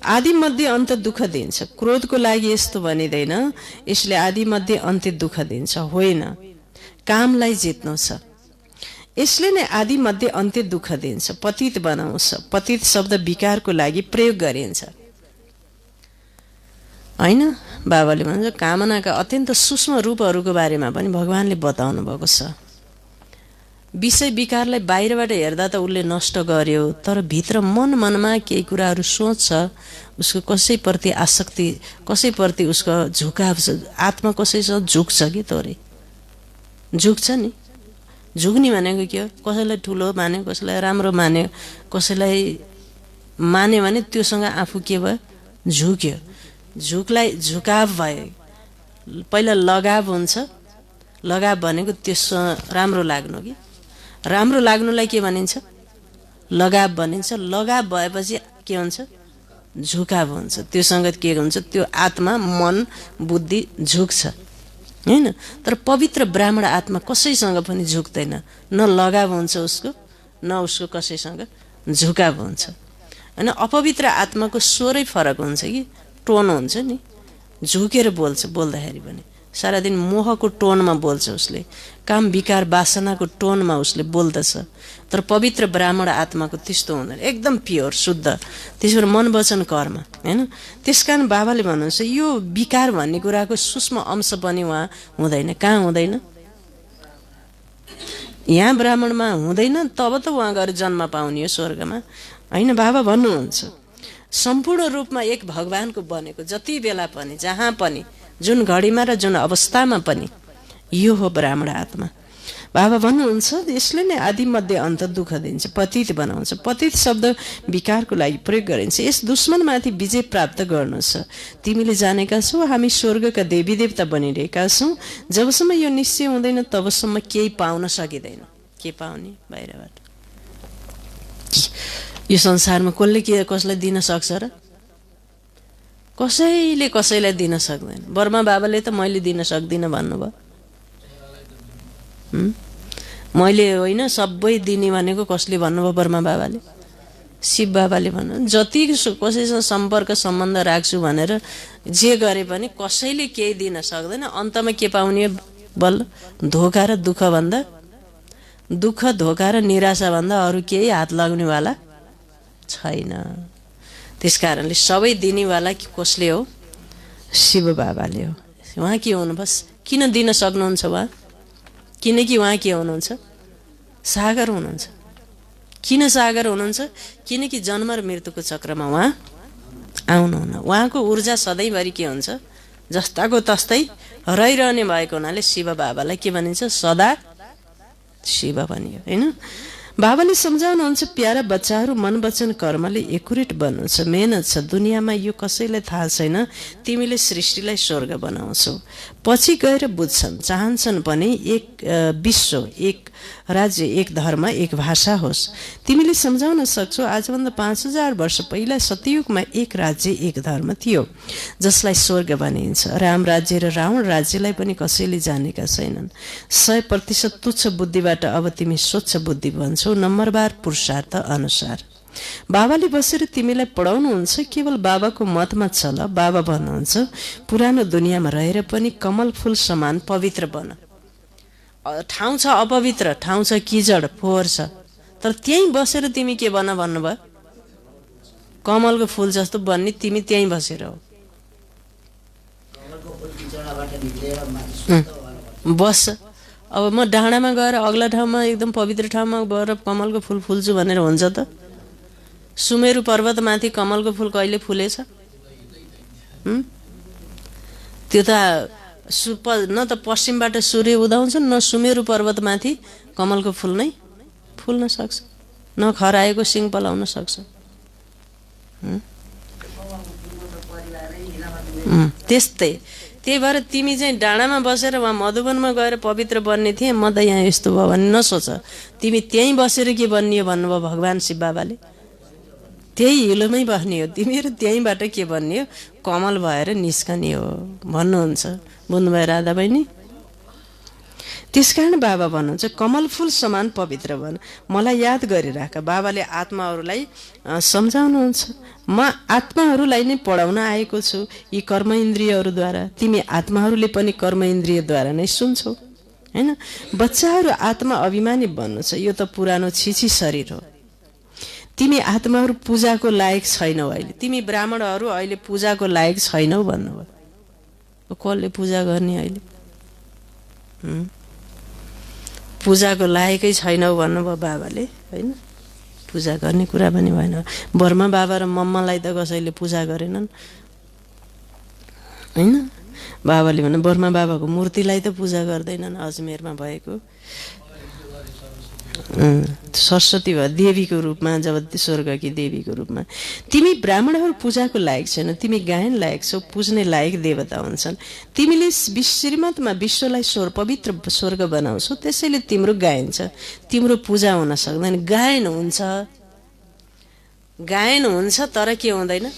आदि मध्य अन्त दुःख दिन्छ। क्रोधको लागि यस्तो भनिँदैन, यसले आदि मध्य अन्त्य दुःख दिन्छ, होइन, कामलाई जित्नु छ। यसले नै आदि मध्य अन्त्य दुःख दिन्छ, पतित बनाउँछ। पतित शब्द विकारको लागि प्रयोग गरिन्छ। होइन, बाबाले भन्छ कामनाका अत्यन्त सूक्ष्म रूपहरूको बारेमा पनि भगवानले बताउनु भएको छ। विषय विकारलाई बाहिरबाट हेर्दा त उसले नष्ट गर्यो, तर भित्र मनमा केही कुराहरू सोच्छ, उसको कसैप्रति आसक्ति, कसैप्रति उसको झुकाव छ। आत्मा कसैसँग झुक्छ कि तोरे झुक्छ नि। झुक्ने भनेको के हो? कसैलाई ठुलो मान्यो, कसैलाई राम्रो मान्यो, कसैलाई मान्यो भने त्योसँग आफू के भयो? झुक्यो। झुकाव भयो। पहिला लगाव हुन्छ। लगाव भनेको त्यससँग राम्रो लाग्नु कि राम्रो लाग्नुलाई के भनिन्छ? लगाव भनिन्छ। लगाव भएपछि के हुन्छ? झुकाव हुन्छ। त्योसँग के हुन्छ? त्यो आत्मा, मन, बुद्धि झुक्छ, हैन। तर पवित्र ब्राह्मण आत्मा कसैसँग पनि झुक्दैन। न लगाव हुन्छ उसको, न उसको कसैसँग झुकाव हुन्छ। हैन, अपवित्र आत्माको स्वरै फरक हुन्छ कि टोन हुन्छ नि। झुकेर बोल्छ, बोल्दाखेरि पनि सारा दिन मोहको टोनमा बोल्छ उसले, काम विकार वासनाको टोनमा उसले बोल्दछ। तर पवित्र ब्राह्मण आत्माको त्यस्तो हुँदैन, एकदम प्योर शुद्ध। त्यसबाट मन वचन कर्म, हैन। त्यसकारण बाबाले भन्नुहुन्छ यो विकार भन्ने कुराको सूक्ष्म अंश पनि उहाँ हुँदैन। कहाँ हुँदैन? यहाँ ब्राह्मणमा हुँदैन, तब त उहाँ गएर जन्म पाउने हो स्वर्गमा होइन। बाबा भन्नुहुन्छ सम्पूर्ण रूपमा एक भगवानको बनेको जति बेला पनि, जहाँ पनि, जुन घडीमा र जुन अवस्थामा पनि यो हो ब्राह्मण आत्मा। बाबा भन्नुहुन्छ यसले नै आदि मध्य अन्त दुःख दिन्छ, पतित बनाउँछ। पतित शब्द विकारको लागि प्रयोग गरिन्छ। यस दुश्मनमाथि विजय प्राप्त गर्नु छ। तिमीले जानेका छौ हामी स्वर्गका देवी देवता बनिरहेका छौँ। जबसम्म यो निश्चय हुँदैन तबसम्म केही पाउन सकिँदैन। के पाउने बाहिरबाट? यो संसारमा कसले के कसलाई दिन सक्छ र? कसैले कसैलाई दिन सक्दैन। बर्मा बाबाले त मैले दिन सक्दिनँ भन्नुभयो। मैले होइन सबै दिने भनेको कसले भन्नुभयो? बर्मा बाबाले, शिव बाबाले भन्नु। जति कसैसँग सम्पर्क सम्बन्ध राख्छु भनेर जे गरे पनि कसैले केही दिन सक्दैन। अन्तमा के पाउने? बल्ल धोका र दुःखभन्दा, दुःख धोका र निराशाभन्दा अरू केही हात लाग्नेवाला छैन। त्यस कारणले सबै दिनेवाला कसले हो? शिव बाबाले हो। उहाँ के हुनुभस्? किन दिन सक्नुहुन्छ उहाँ? किनकि उहाँ के हुनुहुन्छ? सागर हुनुहुन्छ। किन सागर हुनुहुन्छ? किनकि जन्म र मृत्युको चक्रमा उहाँ आउनुहुन्न। उहाँको ऊर्जा सधैँभरि के हुन्छ? जस्ताको तस्तै रहिरहने भएको हुनाले शिव बाबालाई के भनिन्छ? सदा शिव भनियो होइन। बाबाले सम्झाउनुहुन्छ प्यारा बच्चाहरू मन वचन कर्मले एकुरेट बन्नु छ, मेहनत छ। दुनियाँमा यो कसैलाई थाहा छैन तिमीले सृष्टिलाई स्वर्ग बनाउँछौ। पछि गएर बुझ्छन्, चाहन्छन् पनि एक विश्व, एक राज्य, एक धर्म, एक भाषा होस्। तिमीले सम्झाउन सक्छौ आजभन्दा 5000 वर्ष पहिला सतयुगमा एक राज्य, एक धर्म थियो जसलाई स्वर्ग भनिन्छ। राम राज्य र रावण राज्यलाई पनि कसैले जानेका छैनन्। 100% तुच्छ बुद्धिबाट अब तिमी स्वच्छ बुद्धि भन्छौ, नम्बरवार पुरुषार्थ अनुसार। बाबाले बसेर तिमीलाई पढाउनुहुन्छ, केवल बाबाको मतमा चल। बाबा भन्नुहुन्छ पुरानो दुनियाँमा रहेर पनि कमल फूल समान पवित्र बन। ठाउँ छ अपवित्र, ठाउँ छ किचड फोहोर छ, तर त्यहीँ बसेर तिमी के बन भन्नुभयो? कमलको फूल जस्तो बन्ने तिमी त्यहीँ बसेर हो। बस अब म डाँडामा गएर अग्ला ठाउँमा एकदम पवित्र ठाउँमा गएर कमलको फूल फुल्छु भनेर हुन्छ त? सुमेरु पर्वतमाथि कमलको फूल कहिले फुलेछ? त्यो त न त पश्चिमबाट सूर्य उदाउँछ, न सुमेरु पर्वतमाथि कमलको फूल नै फुल्न सक्छ, न खराएको सिङ पलाउन सक्छ। त्यस्तै त्यही भएर तिमी चाहिँ डाँडामा बसेर वहाँ मधुवनमा गएर पवित्र बन्ने थिए, म त यहाँ यस्तो भयो भने नसोच। तिमी त्यहीँ बसेर के बन्ने हो भन्नुभयो भगवान् शिव बाबाले? त्यही हिलोमै बस्ने हो तिमीहरू, त्यहीँबाट के बन्ने हो? कमल भएर निस्कने हो भन्नुहुन्छ। बुझ्नुभयो राधा बहिनी? त्यसकारण बाबा भन्नुहुन्छ कमल फूल समान पवित्र बन। मलाई याद गरिराख। बाबाले आत्माहरूलाई सम्झाउनुहुन्छ, म आत्माहरूलाई नै पढाउन आएको छु यी कर्म इन्द्रियहरूद्वारा। तिमी आत्माहरूले पनि कर्म इन्द्रियद्वारा नै सुन्छौ होइन। बच्चाहरू आत्मा अभिमानी बन्नु छ, यो त पुरानो छिछि शरीर हो। तिमी आत्माहरू पूजाको लायक छैनौ अहिले। तिमी ब्राह्मणहरू अहिले पूजाको लायक छैनौ भन्नुभयो। कसले पूजा गर्ने अहिले? पूजाको लायकै छैनौ भन्नुभयो बाबाले होइन। पूजा गर्ने कुरा पनि भएन। बर्मा बाबा र मम्मालाई त कसैले पूजा गरेनन् होइन। बाबाले भन्नु बर्मा बाबाको मूर्तिलाई त पूजा गर्दैनन् अजमेरमा भएको। सरस्वती भयो देवीको रूपमा, जब स्वर्गकी देवीको रूपमा। तिमी ब्राह्मणहरू पूजाको लायक छैन, तिमी गायन लायक छौ, पुज्ने लायक देवता हुन्छन्। तिमीले श्रीमतमा विश्वलाई पवित्र स्वर्ग बनाउँछौ, त्यसैले तिम्रो गायन छ, तिम्रो पूजा हुन सक्दैन। गायन हुन्छ तर के हुँदैन?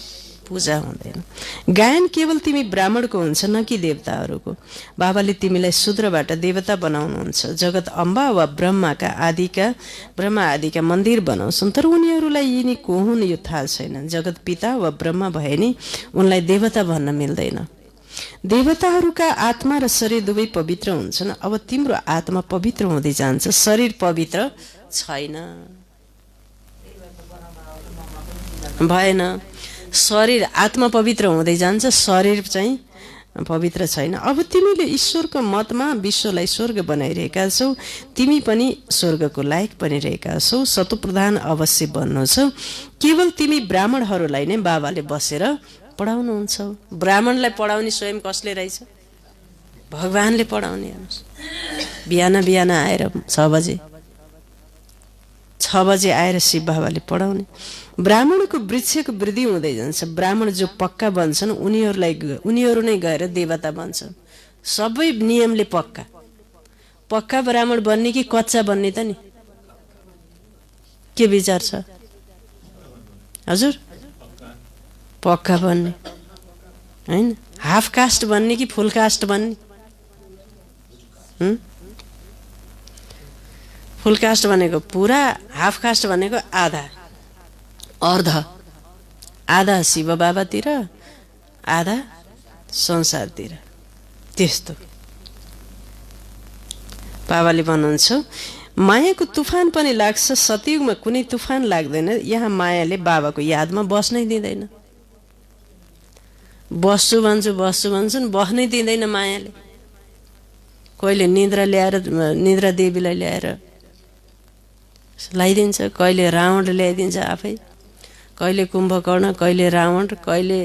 पूजा हुँदैन। गायन केवल तिमी ब्राह्मणको हुन्छ न कि देवताहरूको। बाबाले तिमीलाई शूद्रबाट देवता बनाउनुहुन्छ। जगत अम्बा वा ब्रह्मा आदिका मन्दिर बनाउँछन्, तर उनीहरूलाई यिनी को हुन् यो थाहा छैन। जगत पिता वा ब्रह्मा भए नि उनलाई देवता भन्न मिल्दैन। देवताहरूका आत्मा र शरीर दुवै पवित्र हुन्छन्। अब तिम्रो आत्मा पवित्र हुँदै जान्छ, शरीर पवित्र छैन। भएन। शरीर आत्मा पवित्र हुँदै जान्छ, शरीर चाहिँ पवित्र छैन। अब तिमीले ईश्वरको मतमा विश्वलाई स्वर्ग बनाइरहेका छौ, तिमी पनि स्वर्गको लायक बनिरहेका छौ, शतप्रधान अवश्य बन्नु छ। केवल तिमी ब्राह्मणहरूलाई नै बाबाले बसेर पढाउनुहुन्छ। ब्राह्मणलाई पढाउने स्वयं कसले रहेछ? भगवानले पढाउने। बिहान बिहान आएर 6 बजे आएर शिव बाबाले पढाउने। ब्राह्मणको वृक्षको वृद्धि हुँदै जान्छ। ब्राह्मण जो पक्का बन्छन् उनीहरू नै गएर देवता बन्छन्। सबै नियमले पक्का ब्राह्मण बन्ने कि कच्चा बन्ने त नि? के विचार छ हजुर? पक्का बन्ने हैन? हाफ कास्ट बन्ने कि फुल कास्ट बन्ने? फुल कास्ट भनेको पुरा, हाफ कास्ट भनेको आधा अर्ध। आधा शिव बाबातिर, आधा संसारतिर। त्यस्तो बाबाले भन्नुहुन्छ मायाको तुफान पनि लाग्छ, सतयुगमा कुनै तुफान लाग्दैन। यहाँ मायाले बाबाको यादमा बस्नै दिँदैन। बस्छु भन्छन्, बस्नै दिँदैन मायाले। कहिले निद्रा देवीलाई ल्याएर लगाइदिन्छ, कहिले रावण ल्याइदिन्छ आफै, कहिले कुम्भकर्ण, कहिले रावण, कहिले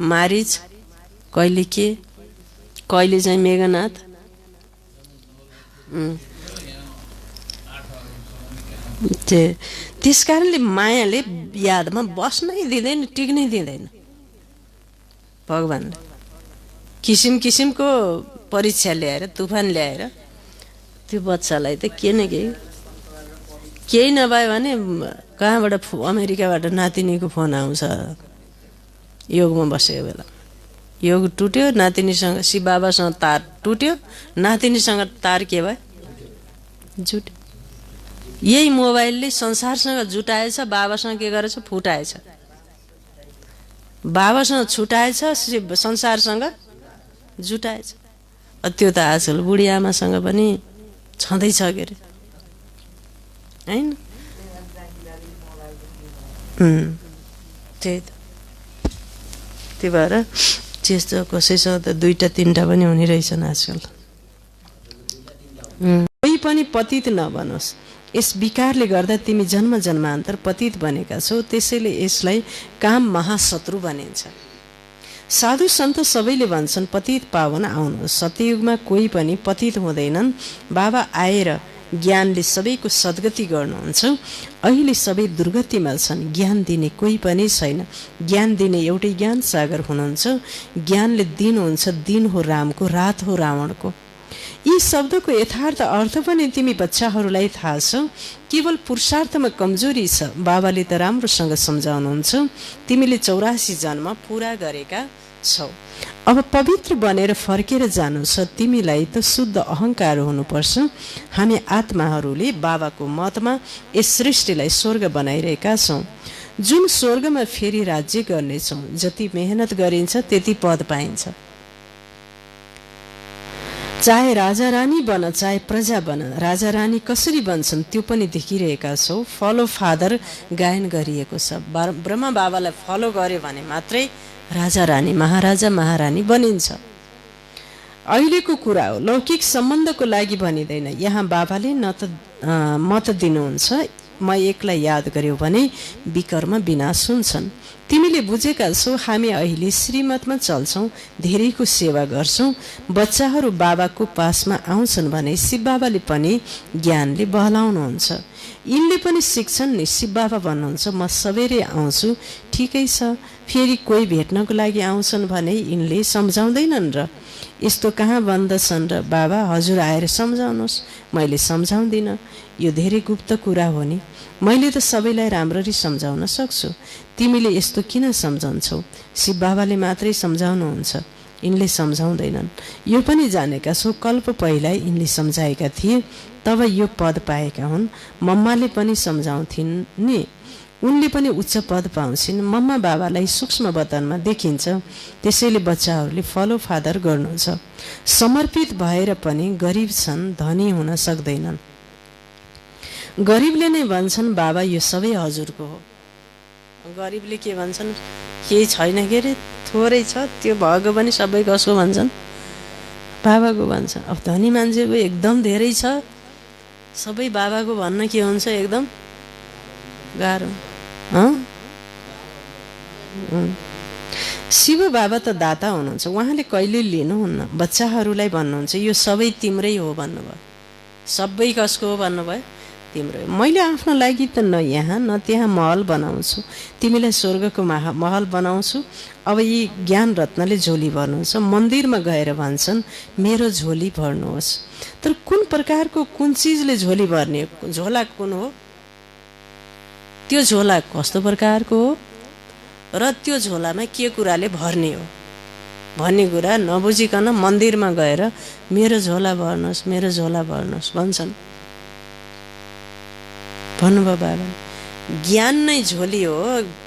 मारिच, कहिले के, कहिले चाहिँ मेघनाथ। त्यस कारणले मायाले यादमा बस्नै दिँदैन, टिक्नै दिँदैन। भगवानले किसिम किसिमको परीक्षा ल्याएर, तुफान ल्याएर त्यो बच्चालाई त के न केही नभए भने कहाँबाट अमेरिकाबाट नातिनीको फोन आउँछ। योगमा बसेको बेला योग टुट्यो, नातिनीसँग शिव बाबासँग तार टुट्यो, नातिनीसँग तार के भयो? जुट्यो। यही मोबाइलले संसारसँग जुटाएछ, बाबासँग के गरेछ? फुटाएछ। बाबासँग छुटाएछ, संसारसँग जुटाएछ। त्यो त आजकल बुढी आमासँग पनि छँदैछ के अरे हैन? त्यही त। त्यो भएर त्यस्तो कसैसँग त 2-3टा पनि हुने रहेछन् आजकल। कोही पनि पतित नबनोस्। यस विकारले गर्दा तिमी जन्म जन्मान्तर पतित बनेका छौ, त्यसैले यसलाई काम महाशत्रु भनिन्छ। साधु सन्त सबैले भन्छन् पतित पावन आउनुहोस्। सत्ययुगमा कोही पनि पतित हुँदैनन्। बाबा आएर ज्ञानले सबैको सद्गति गर्नुहुन्छ। अहिले सबै दुर्गतिमा छन्। ज्ञान दिने कोही पनि छैन। ज्ञान दिने एउटै ज्ञान सागर हुनुहुन्छ। ज्ञानले दिन हुन्छ, दिन हो रामको, रात हो रावणको। यी शब्दको यथार्थ अर्थ पनि तिमी बच्चाहरूलाई थाहा छ। केवल पुरुषार्थमा कमजोरी छ। बाबाले त राम्रोसँग सम्झाउनुहुन्छ। तिमीले 84 जन्म पुरा गरेका छौ। अब पवित्र बनेर फर्केर जानु छ। तिमीलाई त शुद्ध अहङ्कार हुनुपर्छ। हामी आत्माहरूले बाबाको मतमा यस सृष्टिलाई स्वर्ग बनाइरहेका छौँ, जुन स्वर्गमा फेरि राज्य गर्नेछौँ। जति मेहनत गरिन्छ त्यति पद पाइन्छ। चाहे राजा रानी बन, चाहे प्रजा बन। राजा रानी कसरी बन्छन् त्यो पनि देखिरहेका छौ। फलो फादर गायन गरिएको छ। ब्रह्मा बाबालाई फलो गर्यो भने मात्रै राजा रानी, महाराजा महारानी बनिन्छ। अहिलेको कुरा हो, लौकिक सम्बन्धको लागि भनिँदैन। यहाँ बाबाले न त मत दिनुहुन्छ, म एकलाई याद गर्यो भने विकर्म विनाश हुन्छन्। तिमीले बुझेका छौ हामी अहिले श्रीमतमा चल्छौँ, धेरैको सेवा गर्छौँ। बच्चाहरू बाबाको पासमा आउँछन् भने शिव बाबाले पनि ज्ञानले बहलाउनुहुन्छ। यिनले पनि सिक्छन् नि, शिव बाबा भन्नुहुन्छ म सबेरै आउँछु। ठिकै छ, फेरि कोही भेट्नको लागि आउँछन् भने यिनले सम्झाउँदैनन् र यस्तो कहाँ बन्दछन् र बाबा हजुर आएर सम्झाउनुहोस्। मैले सम्झाउँदिनँ, यो धेरै गुप्त कुरा हो नि। मैले त सबैलाई राम्ररी सम्झाउन सक्छु। तिमीले यस्तो किन सम्झन्छौ? शिव बाबाले मात्रै सम्झाउनुहुन्छ, यिनले सम्झाउँदैनन्। यो पनि जानेका छौ, कल्प पहिला यिनले सम्झाएका थिए, तब यो पद पाएका हुन्। मम्माले पनि सम्झाउँथिन् नि, उनले पनि उच्च पद पाउँछिन्। मम्मा बाबालाई सूक्ष्म वतनमा देखिन्छ, त्यसैले बच्चाहरूले फलो फादर गर्नुहुन्छ। समर्पित भएर पनि गरिब छन्, धनी हुन सक्दैनन्। गरिबले नै भन्छन् बाबा यो सबै हजुरको हो। गरिबले के भन्छन्? केही छैन के अरे, थोरै छ, त्यो भएको पनि सबै कसको भन्छन्? बाबाको भन्छ। अब धनी मान्छेको एकदम धेरै छ, सबै बाबाको भन्न के हुन्छ? एकदम गाह्रो। शिव बाबा त दाता हुनुहुन्छ, उहाँले कहिले लिनुहुन्न, बच्चाहरूलाई भन्नुहुन्छ यो सबै तिम्रै हो भन्नुभयो। सबै कसको हो भन्नुभयो? तिम्रो। मैले आफ्नो लागि त न यहाँ न त्यहाँ महल बनाउँछु, तिमीलाई स्वर्गको महल बनाउँछु। अब यी ज्ञान रत्नले झोली भर्नुहुन्छ। मन्दिरमा गएर भन्छन् मेरो झोली भर्नुहोस्, तर कुन प्रकारको कुन चिजले झोली भर्ने? झोला कुन हो? त्यो झोला कस्तो प्रकारको हो र त्यो झोलामा के कुराले भर्ने हो भन्ने कुरा नबुझिकन मन्दिरमा गएर मेरो झोला भर्नुहोस्, मेरो झोला भर्नुहोस् भन्छन्। भन्नुभयो बाबा, ज्ञान नै झोली हो,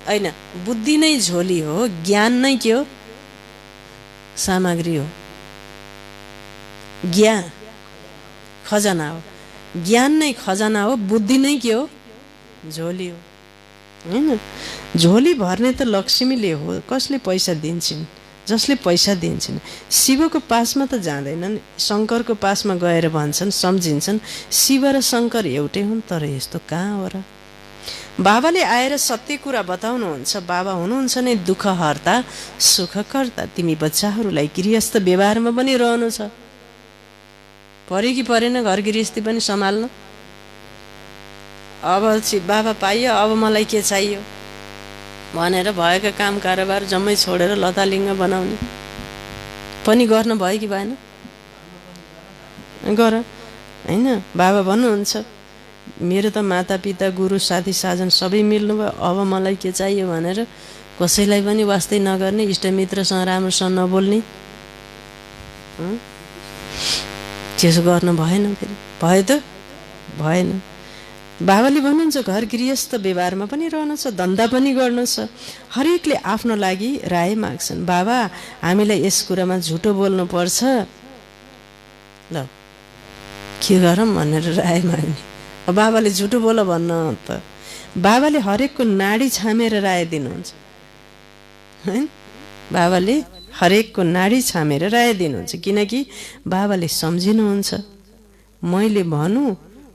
होइन बुद्धि नै झोली हो, ज्ञान नै के हो? सामग्री हो। ज्ञान खजाना हो, ज्ञान नै खजाना हो, बुद्धि नै के हो? झोली हो। हैन, झोली भर्ने त लक्ष्मीले हो, कसले पैसा दिन्छन्? जसले पैसा दिन्छन्। शिवको पासमा त जाँदैनन्, शङ्करको पासमा गएर भन्छन्, सम्झिन्छन् शिव र शङ्कर एउटै हुन्, तर यस्तो कहाँ हो र? बाबाले आएर सत्य कुरा बताउनुहुन्छ। बाबा हुनुहुन्छ नै दुःख हर्ता सुखकर्ता। तिमी बच्चाहरूलाई गृहस्थ व्यवहारमा पनि रहनु छ, पर्यो कि परेन घर गृहस्थी पनि सम्हाल्नु? अब बाबा पाइयो, अब मलाई के चाहियो भनेर भएका काम कारोबार जम्मै छोडेर लतालिङ्ग बनाउने पनि गर्न भयो कि भएन? गर, होइन? बाबा भन्नुहुन्छ मेरो त माता पिता गुरु साथी साजन सबै मिल्नुभयो, अब मलाई के चाहियो भनेर कसैलाई पनि वास्तै नगर्ने, इष्टमित्रसँग राम्रोसँग नबोल्ने, त्यसो गर्न भएन। फेरि भयो त भएन। बाबाले भन्नुहुन्छ घर गृहस्थ व्यवहारमा पनि रहनु छ, धन्दा पनि गर्नु छ। हरेकले आफ्नो लागि राय माग्छन्। बाबा हामीलाई यस कुरामा झुटो बोल्नुपर्छ, ल के गरौँ भनेर राय माग्ने। बाबाले झुटो बोल भन्न त बाबाले हरेकको नाडी छामेर राय दिनुहुन्छ, हैन? बाबाले हरेकको नाडी छामेर राय दिनुहुन्छ, किनकि बाबाले सम्झिनुहुन्छ मैले भनौँ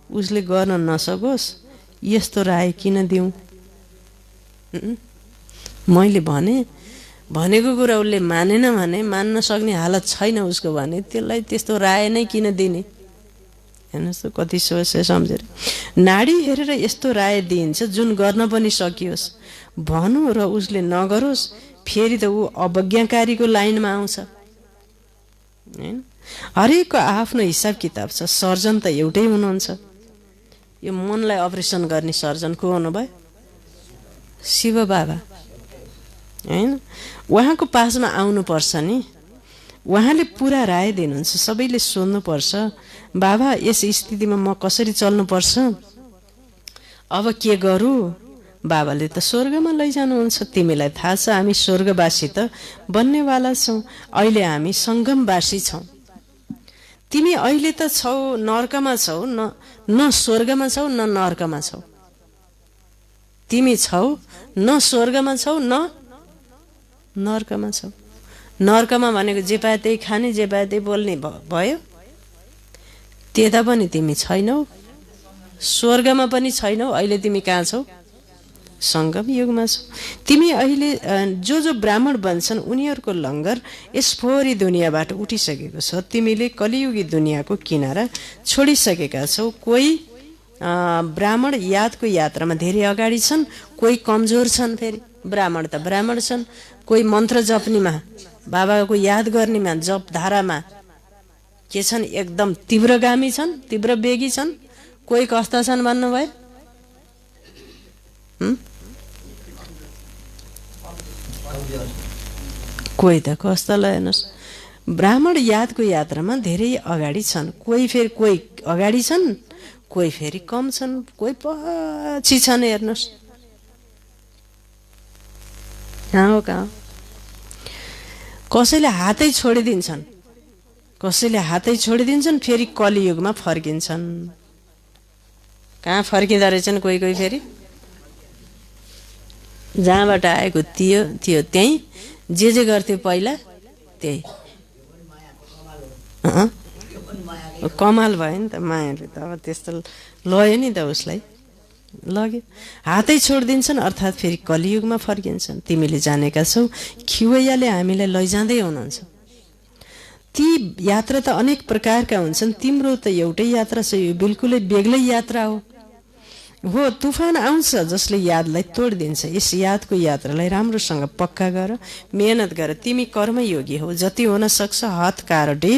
उसले गर्न नसकोस्, यस्तो राय किन दिउँ? मैले भनेको कुरा उसले मानेन भने, मान्न सक्ने हालत छैन उसको भने, त्यसलाई त्यस्तो राय नै किन दिने? हेर्नुहोस् त कति सोच सम्झेर नाडी हेरेर यस्तो राय दिइन्छ जुन गर्न पनि सकियोस्। भनौँ र उसले नगरोस्, फेरि त ऊ अवज्ञाकारीको लाइनमा आउँछ, हैन? हरेकको आफ्नो हिसाब किताब छ। सर्जन त एउटै हुनुहुन्छ। यो मनलाई अपरेसन गर्ने सर्जन को हुनुभयो? शिव बाबा, हैन? उहाँको पासमा आउनुपर्छ नि, उहाँले पुरा राय दिनुहुन्छ। सबैले सोध्नुपर्छ बाबा यस स्थितिमा म कसरी चल्नुपर्छ, अब के गरौँ? बाबाले त स्वर्गमा लैजानुहुन्छ। तिमीलाई थाहा छ हामी स्वर्गवासी त बन्नेवाला छौँ, अहिले हामी सङ्गमवासी छौँ। तिमी अहिले त छौ नर्कमा छौ, न स्वर्गमा छौ न नर्कमा छौ। तिमी छौ न स्वर्गमा छौ न नर्कमा छौ। नर्कमा भनेको जे पाए त्यही खाने, जे पाए त्यही बोल्ने भयो, त्यता पनि तिमी छैनौ, स्वर्गमा पनि छैनौ। अहिले तिमी कहाँ छौ? सङ्गम युगमा छौ। तिमी अहिले जो ब्राह्मण बन्छन् उनीहरूको लङ्गर यस फोहोरी दुनियाँबाट उठिसकेको छ। तिमीले कलियुगी दुनियाँको किनारा छोडिसकेका छौ। कोही ब्राह्मण यादको यात्रामा धेरै अगाडि छन्, कोही कमजोर छन्। फेरि ब्राह्मण त ब्राह्मण छन्, कोही मन्त्र जप्नेमा, बाबाको याद गर्नेमा, जप धारामा के छन्? एकदम तीव्रगामी छन्, तीव्र वेगी छन्। कोही कस्ता छन् भन्नुभयो? कोही त कस्तालाई हेर्नुहोस्, ब्राह्मण यादको यात्रामा धेरै अगाडि छन्। कोही अगाडि छन्, कोही फेरि कम छन्, कोही पछि छन्। हेर्नुहोस् कहाँ हो कहाँ? कसैले हातै छोडिदिन्छन्, कसैले हातै छोडिदिन्छन्, फेरि कलियुगमा फर्किन्छन्। कहाँ फर्किँदो रहेछन् कोही फेरि? जहाँबाट आएको थियो थियो त्यही जे गर्थ्यो पहिला त्यही कमाल भयो नि त मायाले त अब त्यस्तो लयो नि त उसलाई लग्यो हातै छोडिदिन्छन् अर्थात् फेरि कलियुगमा फर्किन्छन् तिमीले जानेका छौ खिवैयाले हामीलाई लैजाँदै हुनुहुन्छ ती यात्रा त अनेक प्रकारका हुन्छन् तिम्रो त एउटै यात्रा छ यो बिल्कुलै बेग्लै यात्रा हो तुफान आउँछ जसले यादलाई तोडिदिन्छ यस यादको यात्रालाई राम्रोसँग पक्का गर मेहनत गर तिमी कर्मयोगी हो जति हुन सक्छ हात काटे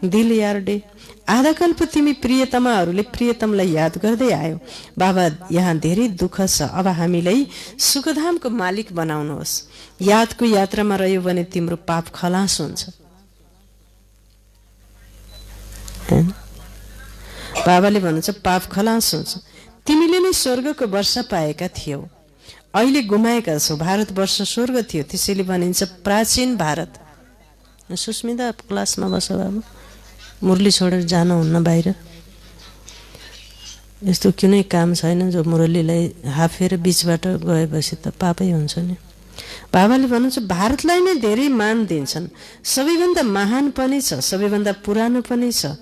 दिल यार्डे आधा कल्प तिमी प्रियतमाहरूले प्रियतमलाई याद गर्दै आयो बाबा यहाँ धेरै दुःख छ अब हामीलाई सुखधामको मालिक बनाउनुहोस् यादको यात्रामा रह्यो भने तिम्रो पाप खलास हुन्छ बाबाले भन्नुहुन्छ पाप खलास हुन्छ तिमीले नै स्वर्गको वर्षा पाएका थियौ अहिले गुमाएका छौ भारतवर्ष स्वर्ग थियो त्यसैले भनिन्छ प्राचीन भारत सुस्मिता क्लासमा बस बाबु मुरली छोडेर जानुहुन्न बाहिर यस्तो कुनै काम छैन जो मुरलीलाई हाफेर बिचबाट गएपछि त पापै हुन्छ नि बाबाले भन्नुहुन्छ भारतलाई नै धेरै मान दिन्छन् सबैभन्दा महान पनि छ सबैभन्दा पुरानो पनि छ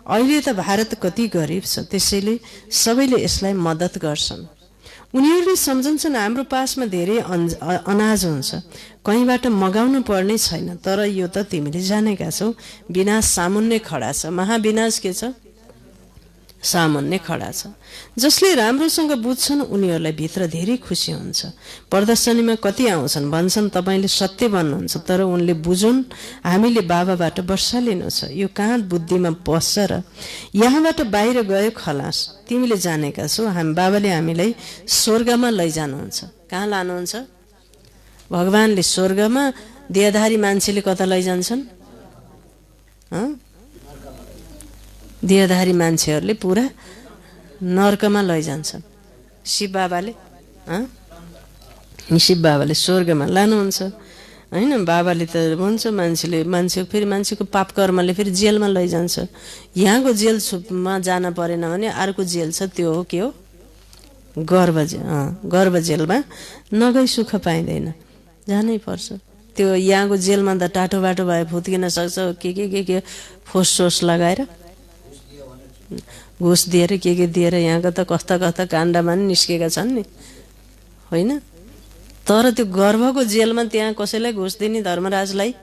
अहिले त भारत कति गरिब छ त्यसैले सबैले यसलाई मद्दत गर्छन् उनीहरूले सम्झन्छन् हाम्रो पासमा धेरै अनाज हुन्छ कहीँबाट मगाउनु पर्ने छैन तर यो त तिमीले जानेका छौ विनाश सामुन्ने खडा छ महाविनाश के छ सामुन्ने खडा छ जसले राम्रोसँग बुझ्छन् उनीहरूलाई भित्र धेरै खुसी हुन्छ प्रदर्शनीमा कति आउँछन् भन्छन् तपाईँले सत्य भन्नुहुन्छ तर उनले बुझुन् हामीले बाबाबाट वर्षा लिनु छ यो कहाँ बुद्धिमा पस्छ र यहाँबाट बाहिर गयो खलास तिमीले जानेका छौ हामी बाबाले हामीलाई स्वर्गमा लैजानुहुन्छ कहाँ लानुहुन्छ भगवानले स्वर्गमा देहधारी मान्छेले कता लैजान्छन् देहधारी मान्छेहरूले पुरा नर्कमा लैजान्छन् शिव बाबाले स्वर्गमा लानुहुन्छ हैन बाबाले त भन्छ मान्छे फेरि मान्छेको पाप कर्मले फेरि जेलमा लैजान्छ यहाँको जेलमा जान परेन भने अर्को जेल छ त्यो हो के हो गर्भ जेलमा नगई सुख पाइँदैन जानै पर्छ त्यो यहाँको जेलमा त टाटो बाटो भए फुत्किन सक्छ के फोसोस लगाएर घुस दिएर के दिएर यहाँका त कस्ता काण्डमा नि निस्केका छन् नि होइन तर त्यो गर्भको जेलमा त्यहाँ कसैलाई घुस दिने धर्मराजलाई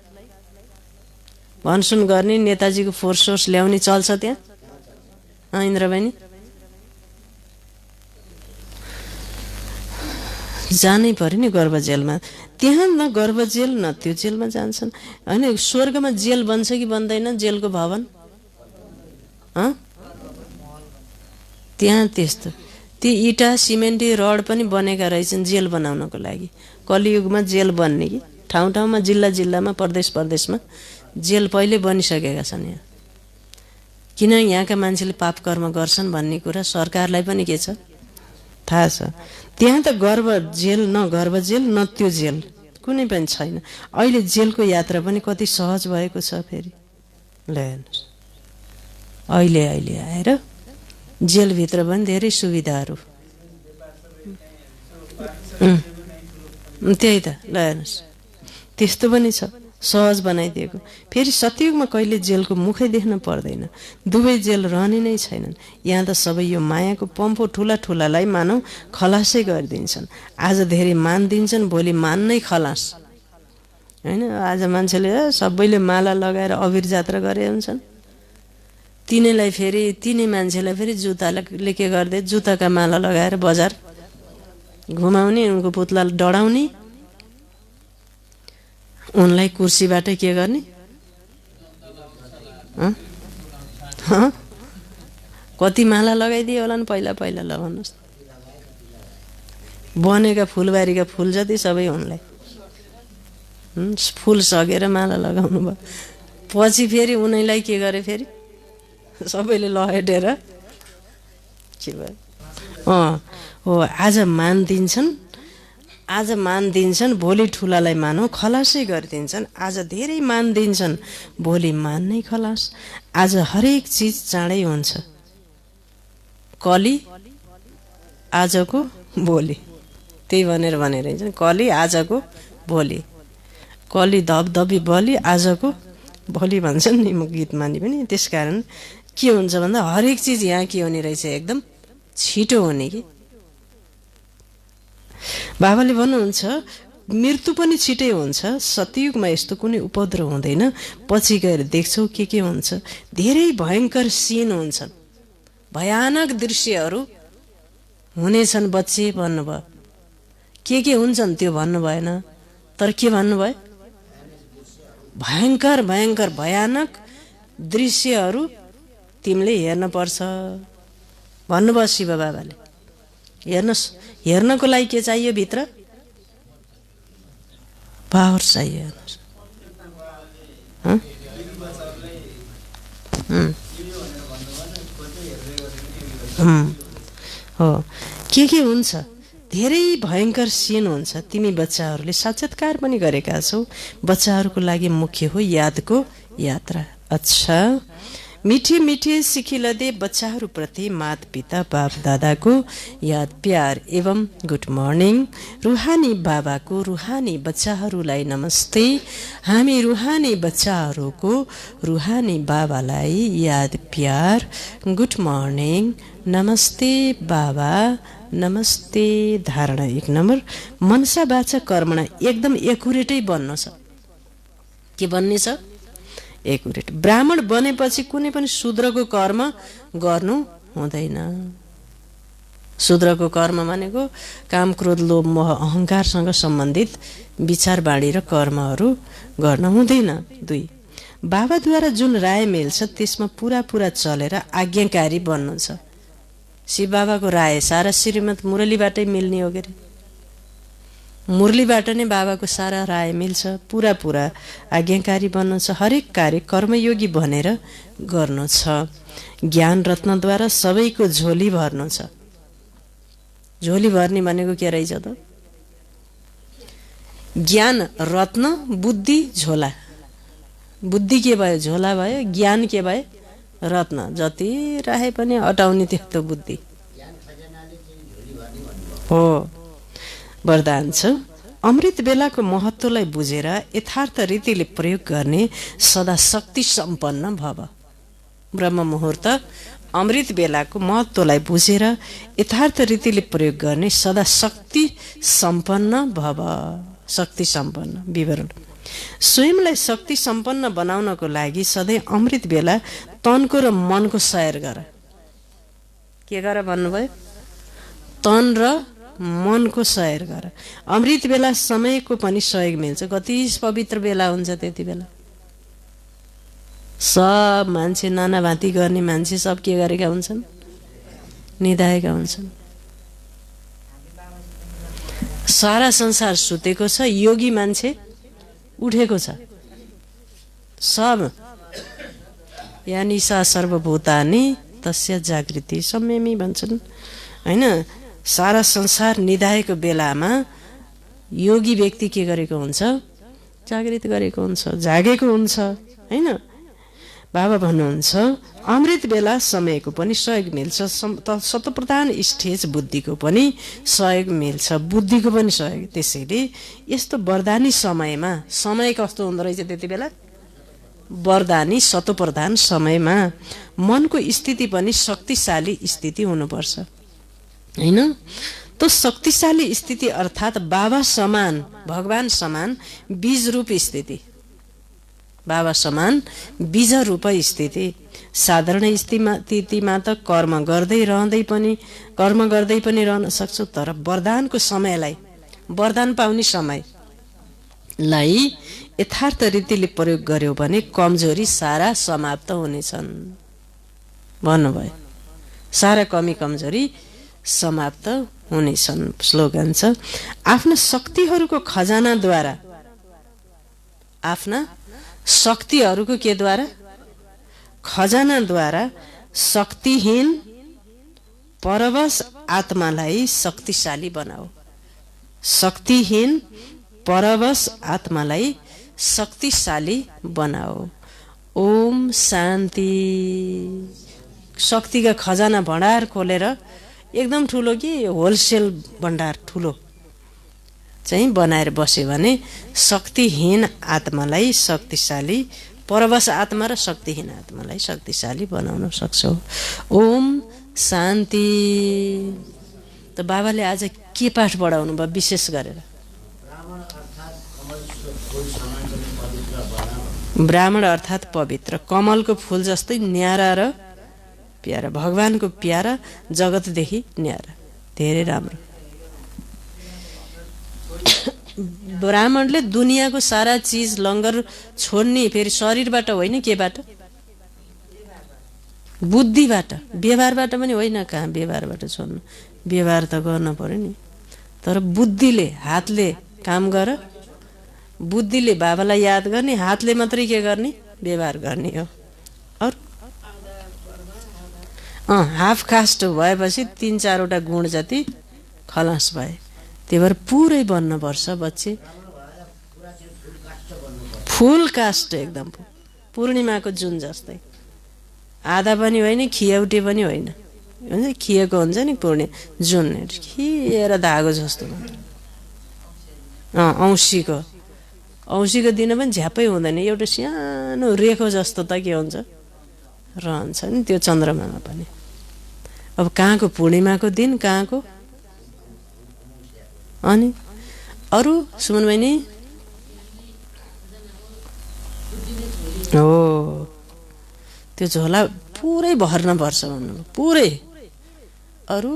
भनसुन गर्ने नेताजीको फोर्स ल्याउने चल्छ त्यहाँ इन्द्रबहिनी जानै पर्यो नि गर्भ जेलमा त्यहाँ न गर्भ जेल न त्यो जेलमा जान्छन् होइन स्वर्गमा जेल बन्छ कि बन्दैन जेलको भवन त्यहाँ त्यस्तो ती इटा सिमेन्टी रड पनि बनेका रहेछन् जेल बनाउनको लागि कलियुगमा जेल बन्ने कि ठाउँमा जिल्लामा प्रदेशमा जेल पहिले बनिसकेका छन् यहाँ किन यहाँका मान्छेले पाप कर्म गर्छन् भन्ने कुरा सरकारलाई पनि के छ थाहा छ त्यहाँ त गर्भ जेल न त्यो जेल कुनै पनि छैन अहिले जेलको यात्रा पनि कति सहज भएको छ फेरि ल हेर्नुहोस् अहिले आएर जेलभित्र पनि धेरै सुविधाहरू त्यही त ल हेर्नुहोस् त्यस्तो पनि छ सहज बनाइदिएको फेरि सतयुगमा कहिले जेलको मुखै देख्न पर्दैन दुवै जेल रहने नै छैनन् यहाँ त सबै यो मायाको पम्फो ठुलालाई मानौ खलासै गरिदिन्छन् आज धेरै मान दिन्छन् भोलि मान नै खलास होइन आज मान्छेले सबैले माला लगाएर अबिर जात्रा गरे हुन्छन् तिनै मान्छेलाई फेरि जुत्ताले के गर्दै जुत्ताका माला लगाएर बजार घुमाउने उनको पुतला डढाउने उनलाई कुर्सीबाट के गर्ने कति माला लगाइदियो होला नि पहिला ल भन्नुहोस् बनेका फुलबारीका फुल जति सबै उनलाई फुल सकेर माला लगाउनु भयो पछि फेरि उनीलाई के गरे फेरि सबैले लहेटेर के भयो हो आज मान दिन्छन् भोलि ठुलालाई मानौ खलासै गरिदिन्छन् आज धेरै मान दिन्छन् भोलि मान नै खलास आज हरेक चिज चाँडै हुन्छ कली आजको भोलि त्यही भनेर हिँड्छन्। कली आजको भोलि, कली धपधपी बलि आजको भोलि भन्छन् नि म गीतमानी पनि। त्यसकारण के हुन्छ भन्दा हरेक चिज यहाँ के हुने रहेछ, एकदम छिटो हुने कि। बाबाले भन्नुहुन्छ मृत्यु पनि छिटै हुन्छ, सतयुगमा यस्तो कुनै उपद्रव हुँदैन, पछि गएर देख्छौ के हुन्छ। धेरै भयङ्कर सीन हुन्छन्, भयानक दृश्यहरू हुनेछन् बच्चे भन्नुभयो। के हुन्छन् त्यो भन्नु भएन, तर के भन्नुभयो, भयङ्कर भयङ्कर भयानक दृश्यहरू तिमीले हेर्न पर्छ भन्नुभयो शिव बाबाले। हेर्नको लागि के चाहियो, भित्र पावर चाहियो। हो के हुन्छ, धेरै भयङ्कर सीन हुन्छ। तिमी बच्चाहरूले साक्षात्कार पनि गरेका छौ। बच्चाहरूको लागि मुख्य हो यादको यात्रा। अच्छा, मिठे मिठे सिखिलदे बच्चाहरूप्रति माता पिता बाप दादाको याद प्यार एवं गुड मर्निङ। रुहानी बाबाको रुहानी बच्चाहरूलाई नमस्ते। हामी रुहानी बच्चाहरूको रुहानी बाबालाई याद प्यार गुड मर्निङ नमस्ते बाबा नमस्ते। धारणा 1 नम्बर, मनसा वाचा कर्मणा एकदम एकुरेटै बन्नु छ। के बन्ने छ, एकुरेट। ब्राह्मण बनेपछि कुनै पनि शूद्रको कर्म गर्नु हुँदैन। शूद्रको कर्म भनेको काम क्रोध लोभ मोह अहङ्कारसँग सम्बन्धित विचार बाणी र कर्महरू गर्न हुँदैन। 2, बाबाद्वारा जुन राय मिल्छ त्यसमा पुरा चलेर आज्ञाकारी बन्नु छ। शिव बाबाको राय सारा श्रीमद् मुरलीबाटै मिल्ने हो के अरे। मुरलीबाट नै बाबाको सारा राय मिल्छ। पुरा आज्ञाकारी बन्नु छ। हरेक कार्य कर्मयोगी भनेर गर्नु छ। ज्ञान रत्नद्वारा सबैको झोली भर्नु छ। झोली भर्ने भनेको के रहेछ त, ज्ञान रत्न, बुद्धि झोला। बुद्धि के भयो, झोला भयो। ज्ञान के भयो, रत्न। जति राखे पनि अटाउने त्यो बुद्धि हो। वरदान छ, अमृत बेलाको महत्त्वलाई बुझेर यथार्थ रीतिले प्रयोग गर्ने सदा शक्ति सम्पन्न भव। ब्रह्म मुहुर्त अमृत बेलाको महत्त्वलाई बुझेर यथार्थ रीतिले प्रयोग गर्ने सदा शक्ति सम्पन्न भव। शक्ति सम्पन्न विवरण, स्वयंलाई शक्ति सम्पन्न बनाउनको लागि सधैँ अमृत बेला तनको र मनको सयर गर। के गर भन्नुभयो, तन र मनको सयर गर। अमृत बेला समयको पनि सहयोग मिल्छ। कति पवित्र बेला हुन्छ त्यति बेला। सब मान्छे नाना भाँती गर्ने मान्छे सब के गरेका हुन्छन्, निधाएका हुन्छन्। सारा संसार सुतेको छ, योगी मान्छे उठेको छ। सब यानि सा सर्वभूतानि तस्य जागृति संयमी भन्छन् हैन। सारा संसार निधाएको बेलामा योगी व्यक्ति के गरेको हुन्छ, जागृत गरेको हुन्छ, जागेको हुन्छ हैन। बाबा भन्नुहुन्छ अमृत बेला समयको पनि सहयोग मिल्छ, शतप्रधान स्टेज बुद्धिको पनि सहयोग मिल्छ, बुद्धिको पनि सहयोग। त्यसैले यस्तो वरदानी समयमा, समय कस्तो हुँदो रहेछ त्यति बेला, वरदानी शतप्रधान समयमा मनको स्थिति पनि शक्तिशाली स्थिति हुनुपर्छ हैन। तो शक्तिशाली स्थिति अर्थात् बाबा समान, भगवान समान बीज रूप स्थिति, बाबा समान बीज रूप स्थिति। साधारण स्थितिमा त कर्म गर्दै पनि रहन सक्छौ, तर वरदानको समयलाई, वरदान पाउने समयलाई यथार्थ रीतिले प्रयोग गर्यो भने कमजोरी सारा समाप्त हुनेछन् भन्नुभयो। सारा कमी कमजोरी समाप्त हुनेछन्। स्लोगन छ, आफ्ना शक्तिहरूको खजानाद्वारा, आफ्ना शक्तिहरूको के द्वारा, खजानाद्वारा शक्तिहीन परवश आत्मालाई शक्तिशाली बनाऊ। शक्तिहीन परवश आत्मालाई शक्तिशाली बनाऊ। ओम शान्ति। शक्तिका खजाना भण्डार खोलेर एकदम ठुलो कि होलसेल भण्डार ठुलो चाहिँ बनाएर बस्यो भने शक्तिहीन आत्मालाई शक्तिशाली, परवश आत्मा र शक्तिहीन आत्मालाई शक्तिशाली बनाउन सक्छौ। ओम शान्ति। त बाबाले आज के पाठ पढाउनु भयो विशेष गरेर? ब्राह्मण अर्थात् पवित्र, कमलको फूल जस्तै न्यारा र प्यारा, भगवानको प्यारा, जगतदेखि न्यारा, धेरै राम्रो। ब्राह्मणले दुनियाँको सारा चिज लङ्गर छोड्ने, फेरि शरीरबाट होइन, केबाट? बुद्धिबाट, व्यवहारबाट पनि होइन। कहाँ व्यवहारबाट छोड्नु? व्यवहार त गर्न पर्यो नि, तर बुद्धिले, हातले काम गर। बुद्धिले बाबालाई याद गर्ने, हातले मात्रै के गर्ने? व्यवहार गर्ने हो। अरू हाफ कास्ट भएपछि 3-4वटा गुण जति खलास भए। त्यही भएर पुरै बन्नुपर्छ बच्चे, फुल कास्ट एकदम, पूर्णिमाको जुन जस्तै, आधा पनि होइन, खियाउटे पनि होइन, हुन्छ खिएको हुन्छ नि पूर्णे जुन, खिएर धागो जस्तो। औँसीको दिन पनि झ्यापै हुँदैन, एउटा सानो रेखो जस्तो त के हुन्छ, रहन्छ नि त्यो चन्द्रमामा पनि। अब कहाँको पूर्णिमाको दिन, कहाँको? अनि अरू सुमन बहिनी? हो, त्यो झोला पुरै भर्न पर्छ भन्नु, पुरै। अरू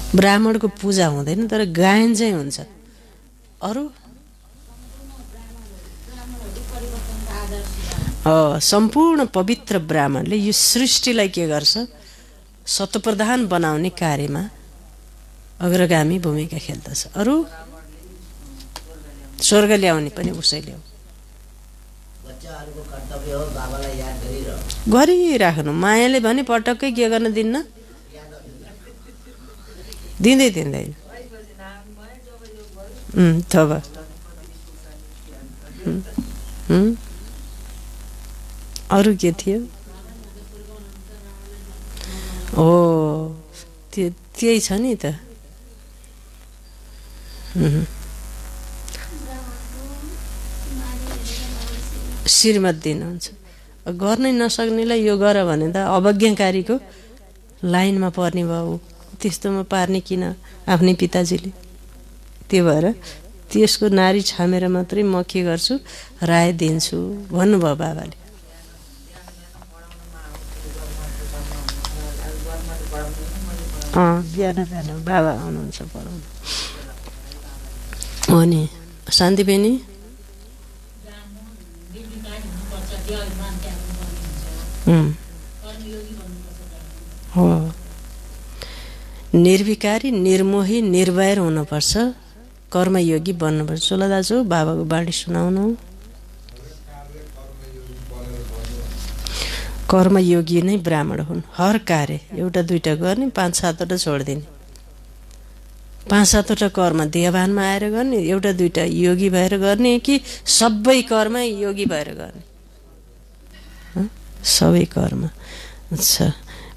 ब्राह्मणको पूजा हुँदैन, तर गायन चाहिँ हुन्छ। अरू सम्पूर्ण पवित्र ब्राह्मणले यो सृष्टिलाई के गर्छ? सत्प्रधान बनाउने कार्यमा अग्रगामी भूमिका खेल्दछ। अरू स्वर्ग ल्याउने पनि उसैले हो। गरिराख्नु, मायाले भने पटक्कै के गर्न दिन्न, दिँदैन। तब अरू के थियो? हो, त्यही छ नि त। श्रीमत दिनुहुन्छ, गर्नै नसक्नेलाई यो गर भने त अवज्ञाकारीको लाइनमा पर्ने भयो। त्यस्तोमा पार्ने किन आफ्नै पिताजीले? त्यो भएर त्यसको नारी छामेर मात्रै म के गर्छु, राय दिन्छु भन्नुभयो बाबाले। बिहान बाबा आउनुहुन्छ पढाउनु। अनि शान्ति बहिनी? हो, निर्विकारी, निर्मोही, निर्वैर हुनुपर्छ, कर्मयोगी बन्नुपर्छ। चोला दाजु बाबाको बाणी सुनाउनु। कर्मयोगी नै ब्राह्मण हुन्, हर कार्य एउटा दुईटा गर्ने, 5-7वटा छोडिदिने। 5-7वटा कर्म देहभानमा आएर गर्ने, एउटा दुईटा योगी भएर गर्ने, कि सबै कर्म योगी भएर गर्ने? सबै कर्म। अच्छा,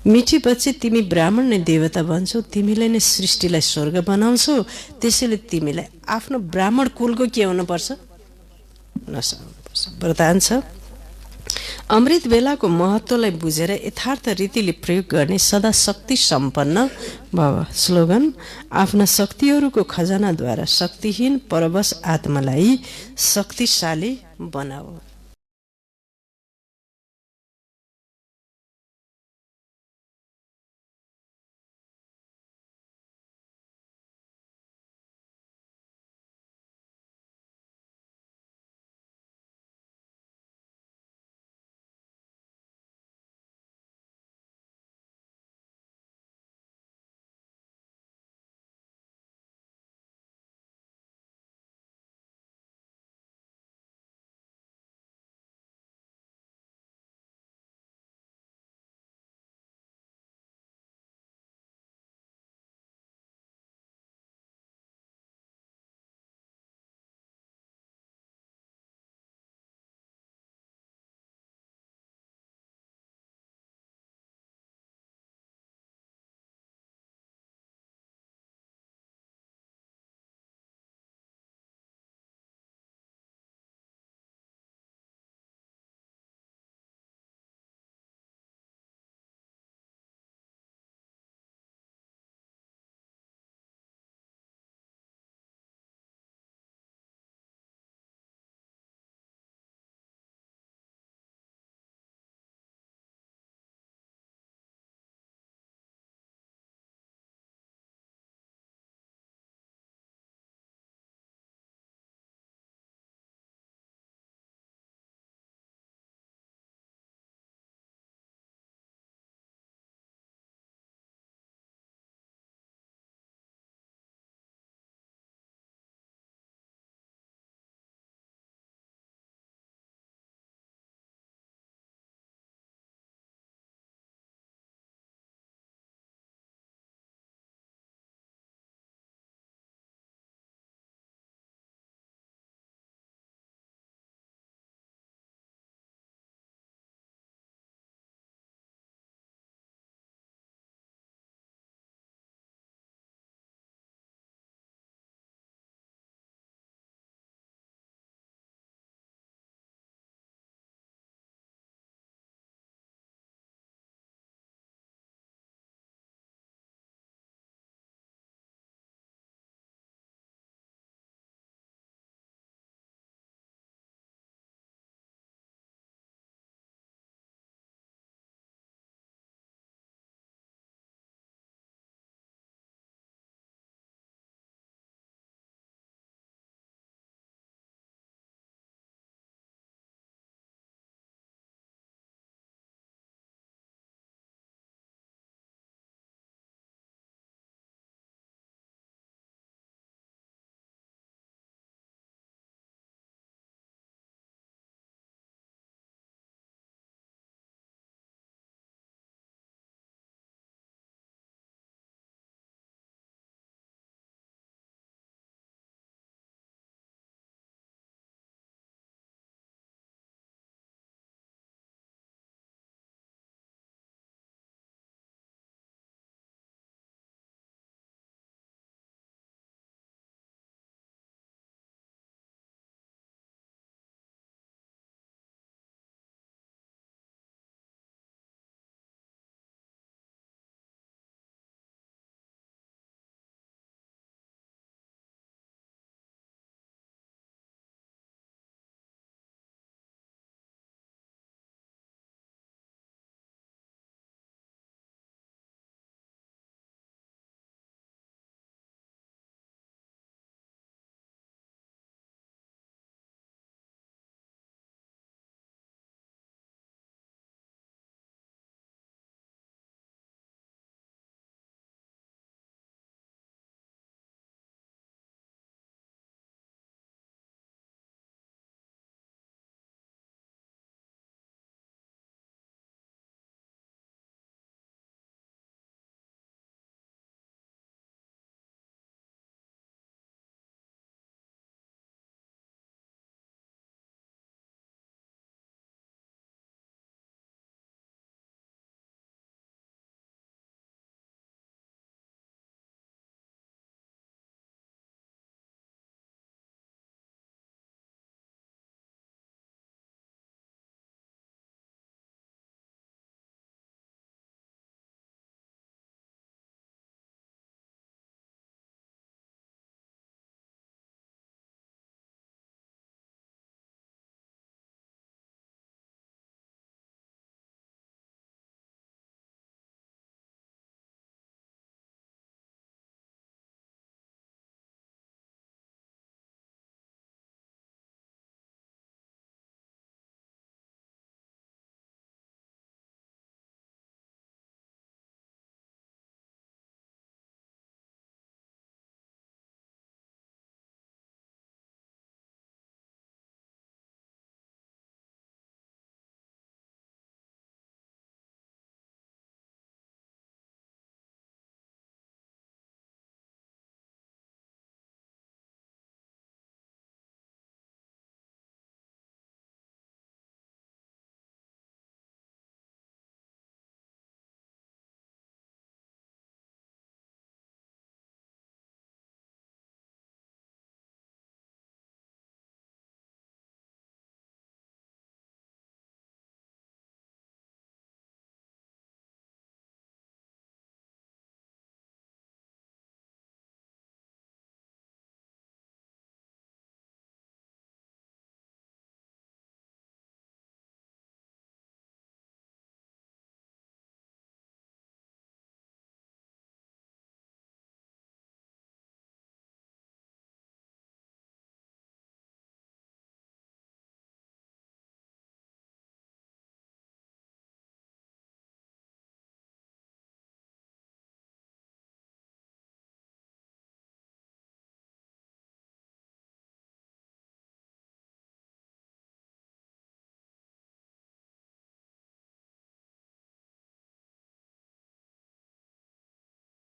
मिठी बच्चे, तिमी ब्राह्मण नै देवता बन्छौ, तिमीलाई नै सृष्टिलाई स्वर्ग बनाउँछौ। त्यसैले तिमीलाई आफ्नो ब्राह्मण कुलको के हुनुपर्छ? नसाउनुपर्छ। वरदान छ, अमृत बेलाको महत्त्वलाई बुझेर यथार्थ रीतिले प्रयोग गर्ने सदा शक्ति सम्पन्न भव। स्लोगन, आफ्ना शक्तिहरूको खजानाद्वारा शक्तिहीन परवश आत्मालाई शक्तिशाली बनाऊ।